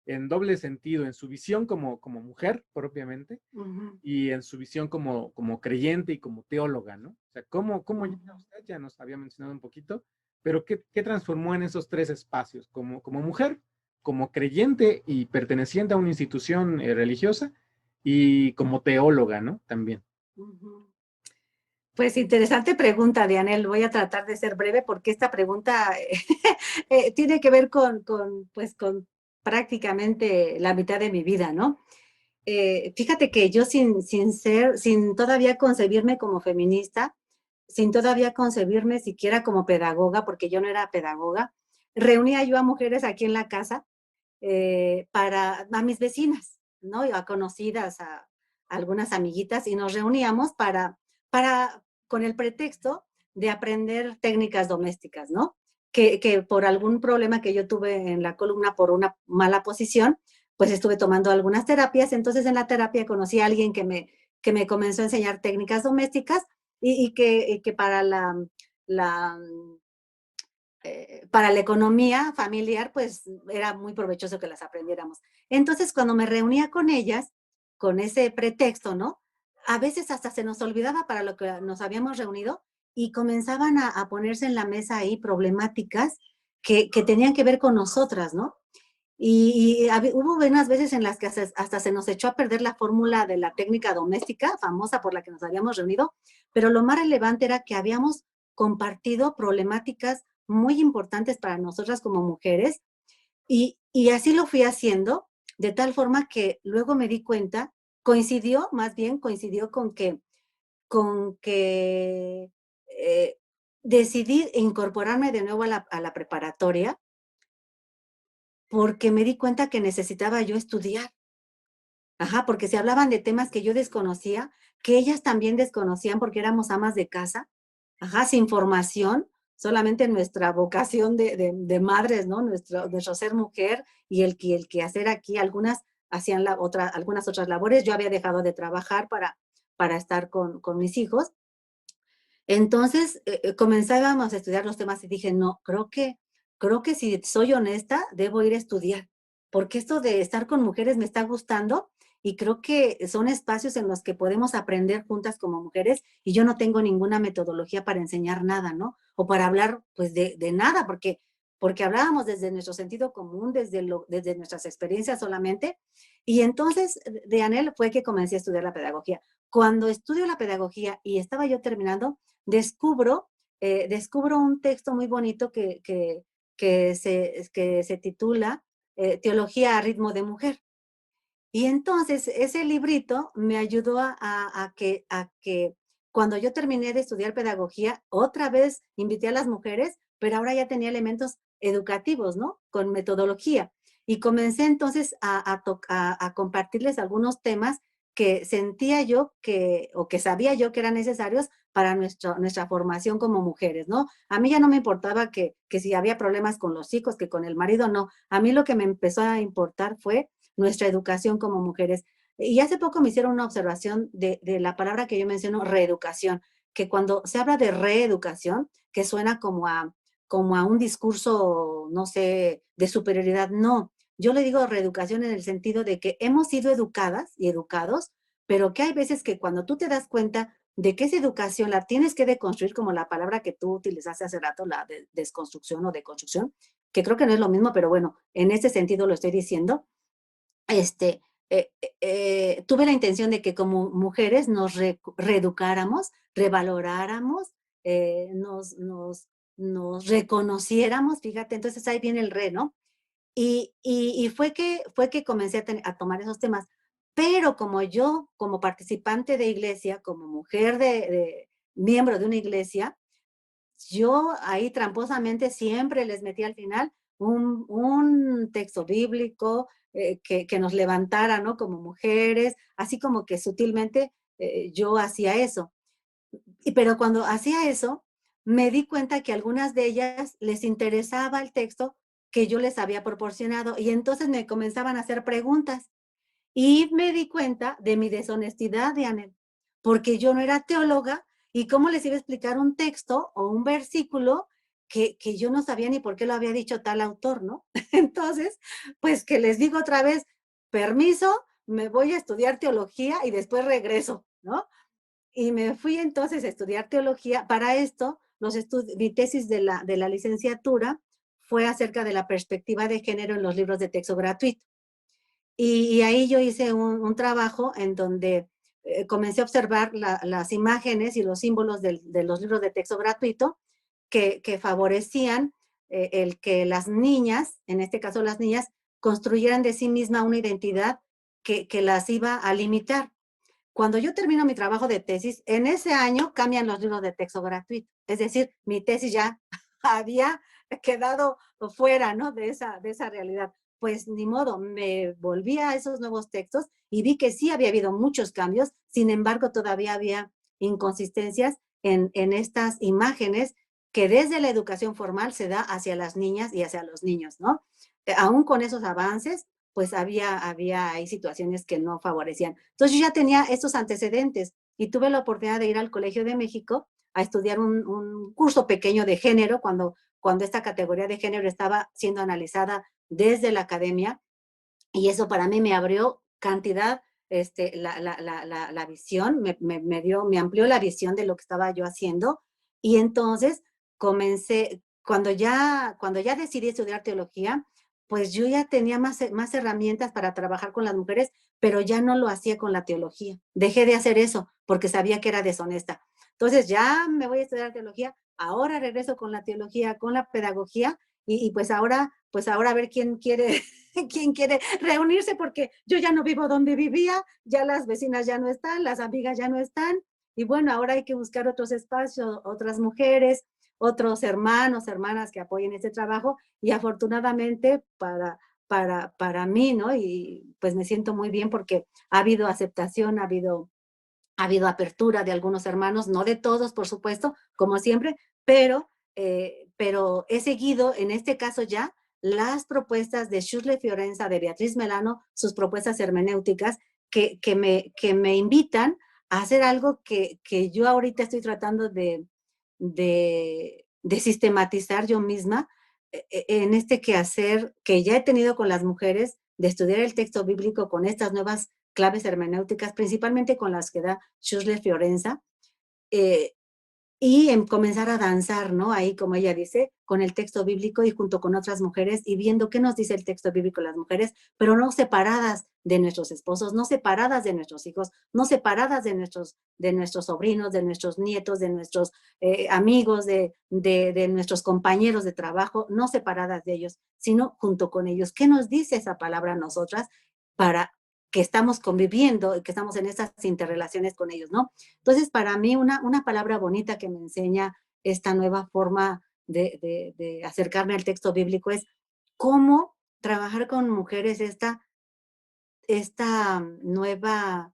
en doble sentido, en su visión como mujer propiamente ujú, y en su visión como creyente y como teóloga, ¿no? O sea, ¿cómo llega ujú. usted? Ya nos había mencionado un poquito, pero ¿qué transformó en esos tres espacios? Como mujer, como creyente y perteneciente a una institución religiosa y como teóloga, ¿no? También. Ujú. Pues interesante pregunta, Dianel. Voy a tratar de ser breve porque esta pregunta tiene que ver pues, con prácticamente la mitad de mi vida, ¿no? Fíjate que yo sin todavía concebirme como feminista, sin todavía concebirme siquiera como pedagoga, porque yo no era pedagoga, reunía yo a mujeres aquí en la casa a mis vecinas, ¿no? A conocidas, a algunas amiguitas, y nos reuníamos con el pretexto de aprender técnicas domésticas, ¿no? Que por algún problema que yo tuve en la columna por una mala posición, pues estuve tomando algunas terapias, entonces en la terapia conocí a alguien que me comenzó a enseñar técnicas domésticas y que la para la economía familiar, pues era muy provechoso que las aprendiéramos. Entonces, cuando me reunía con ellas, con ese pretexto, ¿no? A veces hasta se nos olvidaba para lo que nos habíamos reunido y comenzaban a ponerse en la mesa ahí problemáticas que tenían que ver con nosotras, ¿no? Hubo unas veces en las que hasta se nos echó a perder la fórmula de la técnica doméstica, famosa por la que nos habíamos reunido, pero lo más relevante era que habíamos compartido problemáticas muy importantes para nosotras como mujeres y así lo fui haciendo, de tal forma que luego me di cuenta, más bien coincidió con que decidí incorporarme de nuevo a la preparatoria porque me di cuenta que necesitaba yo estudiar. Ajá, porque se hablaban de temas que yo desconocía, que ellas también desconocían porque éramos amas de casa, ajá, sin formación, solamente nuestra vocación de madres, ¿no? Nuestro ser mujer y el que hacer aquí, algunas hacían algunas otras labores, yo había dejado de trabajar para estar con mis hijos. Entonces, comenzábamos a estudiar los temas y dije, no, creo que si soy honesta, debo ir a estudiar, porque esto de estar con mujeres me está gustando y creo que son espacios en los que podemos aprender juntas como mujeres y yo no tengo ninguna metodología para enseñar nada, ¿no? O para hablar, pues, de nada, porque hablábamos desde nuestro sentido común, desde nuestras experiencias solamente. Y entonces, de Anel fue que comencé a estudiar la pedagogía. Cuando estudio la pedagogía y estaba yo terminando, descubro un texto muy bonito que se titula Teología a ritmo de mujer. Y entonces ese librito me ayudó a que cuando yo terminé de estudiar pedagogía, otra vez invité a las mujeres, pero ahora ya tenía elementos educativos, ¿no? Con metodología. Y comencé entonces a compartirles algunos temas que sentía yo o que sabía yo que eran necesarios para nuestra formación como mujeres, ¿no? A mí ya no me importaba que si había problemas con los hijos, que con el marido, no. A mí lo que me empezó a importar fue nuestra educación como mujeres. Y hace poco me hicieron una observación de la palabra que yo menciono, reeducación, que cuando se habla de reeducación, que suena como a un discurso, no sé, de superioridad, no. Yo le digo reeducación en el sentido de que hemos sido educadas y educados, pero que hay veces que cuando tú te das cuenta de que esa educación la tienes que deconstruir, como la palabra que tú utilizaste hace rato, la de desconstrucción o deconstrucción, que creo que no es lo mismo, pero bueno, en ese sentido lo estoy diciendo. este, Tuve la intención de que como mujeres nos reeducáramos, revaloráramos, nos reconociéramos, fíjate, entonces ahí viene el re, ¿no? Y fue que comencé a tomar esos temas. Pero como yo, como participante de iglesia, como mujer miembro de una iglesia, yo ahí tramposamente siempre les metí al final un texto bíblico que nos levantara, ¿no? Como mujeres, así como que sutilmente yo hacía eso. Pero cuando hacía eso, me di cuenta que a algunas de ellas les interesaba el texto que yo les había proporcionado y entonces me comenzaban a hacer preguntas. Y me di cuenta de mi deshonestidad, Diane, porque yo no era teóloga y cómo les iba a explicar un texto o un versículo que yo no sabía ni por qué lo había dicho tal autor, ¿no? Entonces, pues que les digo otra vez, permiso, me voy a estudiar teología y después regreso, ¿no? Y me fui entonces a estudiar teología. Para esto, mi tesis de la licenciatura fue acerca de la perspectiva de género en los libros de texto gratuito. Y ahí yo hice un trabajo en donde comencé a observar las imágenes y los símbolos de los libros de texto gratuito que favorecían el que las niñas, en este caso las niñas, construyeran de sí misma una identidad que las iba a limitar. Cuando yo termino mi trabajo de tesis, en ese año cambian los libros de texto gratuito. Es decir, mi tesis ya había quedado fuera, ¿no? De esa realidad. Pues ni modo, me volví a esos nuevos textos y vi que sí había habido muchos cambios, sin embargo, todavía había inconsistencias en estas imágenes que desde la educación formal se da hacia las niñas y hacia los niños, ¿no? Aún con esos avances, pues había ahí situaciones que no favorecían. Entonces yo ya tenía estos antecedentes y tuve la oportunidad de ir al Colegio de México a estudiar un curso pequeño de género cuando esta categoría de género estaba siendo analizada desde la academia y eso para mí me abrió cantidad, la visión, me amplió la visión de lo que estaba yo haciendo y entonces comencé, cuando ya decidí estudiar teología, pues yo ya tenía más herramientas para trabajar con las mujeres, pero ya no lo hacía con la teología. Dejé de hacer eso porque sabía que era deshonesta. Entonces ya me voy a estudiar teología, ahora regreso con la teología, con la pedagogía y pues ahora a ver quién quiere, quién quiere reunirse porque yo ya no vivo donde vivía, ya las vecinas ya no están, las amigas ya no están y bueno, ahora hay que buscar otros espacios, otras mujeres, otros hermanos, hermanas que apoyen este trabajo y afortunadamente para mí, ¿no? Y pues me siento muy bien porque ha habido aceptación, ha habido apertura de algunos hermanos, no de todos, por supuesto, como siempre, pero he seguido, en este caso ya, las propuestas de Shirley Fiorenza, de Beatriz Melano, sus propuestas hermenéuticas, que me invitan a hacer algo que yo ahorita estoy tratando de sistematizar yo misma, en este quehacer que ya he tenido con las mujeres, de estudiar el texto bíblico con estas nuevas claves hermenéuticas, principalmente con las que da Shirley Fiorenza, eh, y en comenzar a danzar, ¿no? Ahí, como ella dice, con el texto bíblico y junto con otras mujeres y viendo qué nos dice el texto bíblico las mujeres, pero no separadas de nuestros esposos, no separadas de nuestros hijos, no separadas de nuestros sobrinos, de nuestros nietos, de nuestros amigos, de nuestros compañeros de trabajo, no separadas de ellos, sino junto con ellos. ¿Qué nos dice esa palabra a nosotras para que estamos conviviendo y que estamos en esas interrelaciones con ellos, ¿no? Entonces, para mí, una palabra bonita que me enseña esta nueva forma de acercarme al texto bíblico es cómo trabajar con mujeres esta nueva,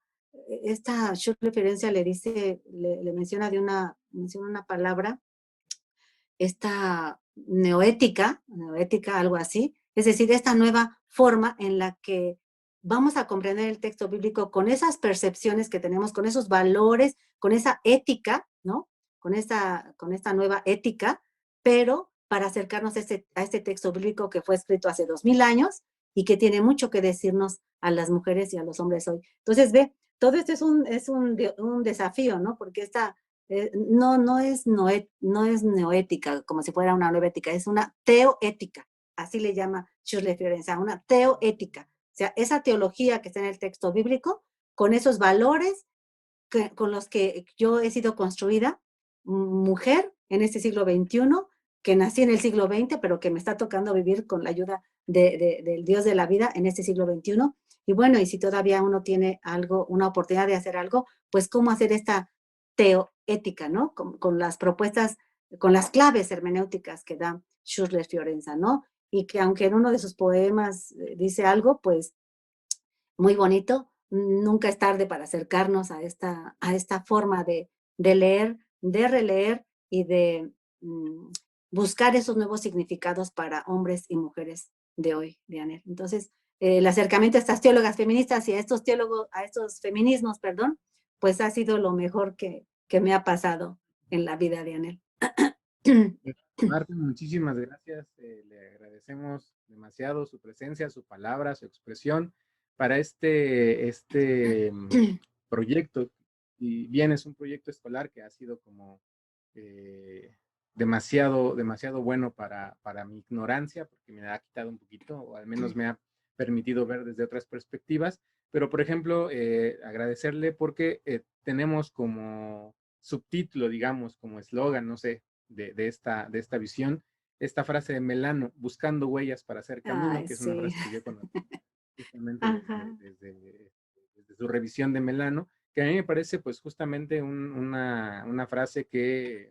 esta short referencia le dice, le menciona una palabra, esta neoética, algo así, es decir, esta nueva forma en la que vamos a comprender el texto bíblico con esas percepciones que tenemos, con esos valores, con esa ética, ¿no? Con esta nueva ética, pero para acercarnos a este texto bíblico que fue escrito hace 2000 años y que tiene mucho que decirnos a las mujeres y a los hombres hoy. Entonces, ve, todo esto es un desafío, ¿no? Porque no es neoética, como si fuera una nueva ética, es una teoética, así le llama Shirley Fiorenza, una teoética. O sea, esa teología que está en el texto bíblico, con esos valores con los que yo he sido construida, mujer en este siglo XXI, que nací en el siglo XX, pero que me está tocando vivir con la ayuda del Dios de la vida en este siglo XXI. Y bueno, y si todavía uno tiene algo, una oportunidad de hacer algo, pues cómo hacer esta teoética, ¿no? Con las propuestas, con las claves hermenéuticas que da Shirley Fiorenza, ¿no? Y que aunque en uno de sus poemas dice algo, pues muy bonito, nunca es tarde para acercarnos a esta forma de leer, de releer y de buscar esos nuevos significados para hombres y mujeres de hoy, Dianel. Entonces, el acercamiento a estas teólogas feministas y a estos teólogos, a estos feminismos, perdón, pues ha sido lo mejor que me ha pasado en la vida, Dianel. Marta, muchísimas gracias. Le agradecemos demasiado su presencia, su palabra, su expresión para este proyecto. Y bien, es un proyecto escolar que ha sido como demasiado bueno para mi ignorancia, porque me ha quitado un poquito, o al menos me ha permitido ver desde otras perspectivas. Pero, por ejemplo, agradecerle porque tenemos como subtítulo, digamos, como eslogan, no sé, de esta visión, esta frase de Melano, buscando huellas para hacer camino, Ay, que es una sí. frase que yo conocí justamente Ajá. desde su revisión de Melano, que a mí me parece pues justamente una frase que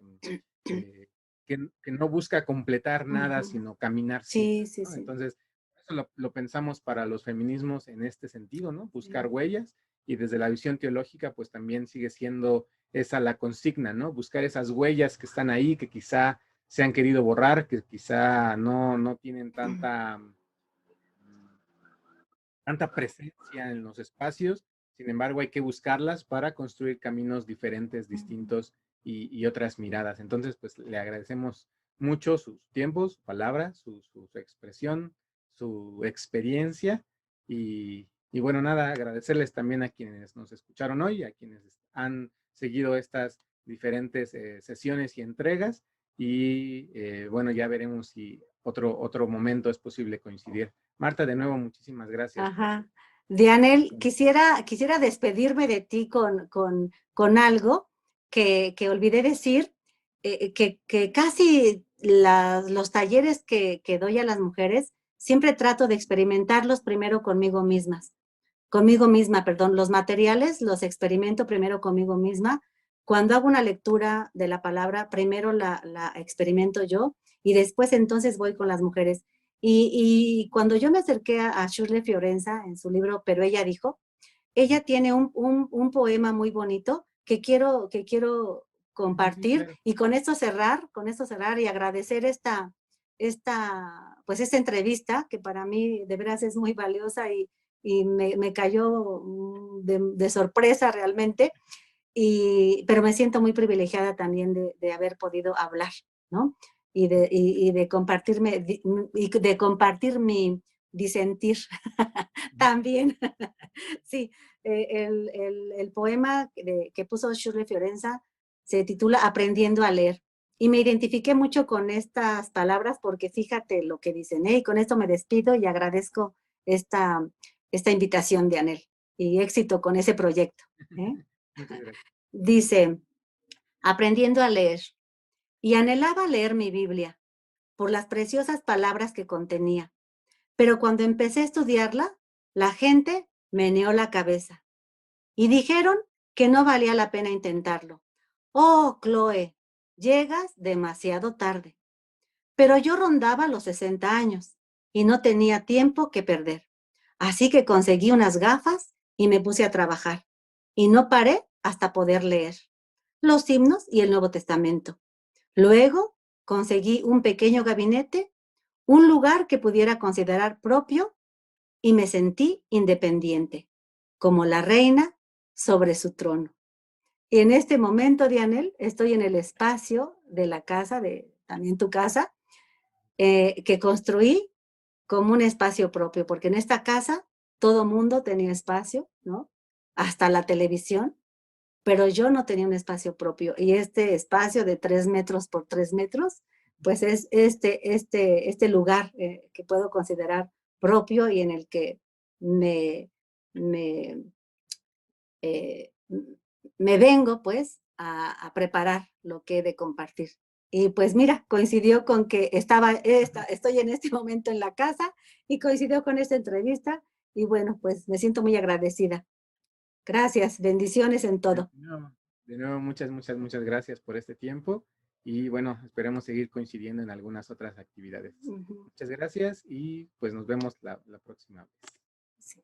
no busca completar nada, Ujú. sino caminar Sí, siempre, sí, ¿no? sí. Entonces, eso lo pensamos para los feminismos en este sentido, ¿no? Buscar Sí. huellas, y desde la visión teológica pues también sigue siendo esa la consigna, ¿no? Buscar esas huellas que están ahí, que quizá se han querido borrar, que quizá no tienen tanta presencia en los espacios. Sin embargo, hay que buscarlas para construir caminos diferentes, distintos y otras miradas. Entonces, pues le agradecemos mucho sus tiempos, su palabra, su expresión, su experiencia. Y bueno, nada, agradecerles también a quienes nos escucharon hoy, a quienes han seguido estas diferentes sesiones y entregas. Y bueno, ya veremos si otro momento es posible coincidir. Marta, de nuevo, muchísimas gracias por Ajá. su Dianel, atención. quisiera despedirme de ti con algo que olvidé decir, que casi los talleres que doy a las mujeres, siempre trato de experimentarlos primero conmigo misma, perdón, los materiales los experimento primero conmigo misma. Cuando hago una lectura de la palabra, primero la experimento yo y después entonces voy con las mujeres. Y cuando yo me acerqué a Shirley Fiorenza en su libro Pero ella dijo, ella tiene un poema muy bonito que quiero Sí, compartir claro. y con esto cerrar y agradecer pues esta entrevista que para mí de veras es muy valiosa y me cayó de sorpresa realmente, pero me siento muy privilegiada también de haber podido hablar, ¿no? Y de compartirme, y de compartir mi disentir también. Sí, el poema que puso Shirley Fiorenza se titula Aprendiendo a leer. Y me identifiqué mucho con estas palabras porque fíjate lo que dicen, ¿eh? Y con esto me despido y agradezco esta, esta invitación de Anel. Y éxito con ese proyecto. ¿Eh? Muchas gracias. Dice, aprendiendo a leer. Y anhelaba leer mi Biblia por las preciosas palabras que contenía. Pero cuando empecé a estudiarla, la gente meneó la cabeza y dijeron que no valía la pena intentarlo. Oh, Chloe, llegas demasiado tarde. Pero yo rondaba los 60 años y no tenía tiempo que perder. Así que conseguí unas gafas y me puse a trabajar. Y no paré hasta poder leer los himnos y el Nuevo Testamento. Luego conseguí un pequeño gabinete, un lugar que pudiera considerar propio y me sentí independiente, como la reina sobre su trono. Y en este momento, Dianel, estoy en el espacio de la casa, también tu casa, que construí como un espacio propio, porque en esta casa todo mundo tenía espacio, ¿no? Hasta la televisión, pero yo no tenía un espacio propio. Y este espacio de 3 metros por 3 metros, pues es este lugar que puedo considerar propio y en el que me, me, eh, me vengo pues a preparar lo que he de compartir. Y pues mira, coincidió con que estoy en este momento en la casa y coincidió con esta entrevista y bueno, pues me siento muy agradecida. Gracias, bendiciones en De todo. nuevo, de nuevo, muchas gracias por este tiempo y bueno, esperemos seguir coincidiendo en algunas otras actividades. Uh -huh. Muchas gracias y pues nos vemos la próxima vez. Sí.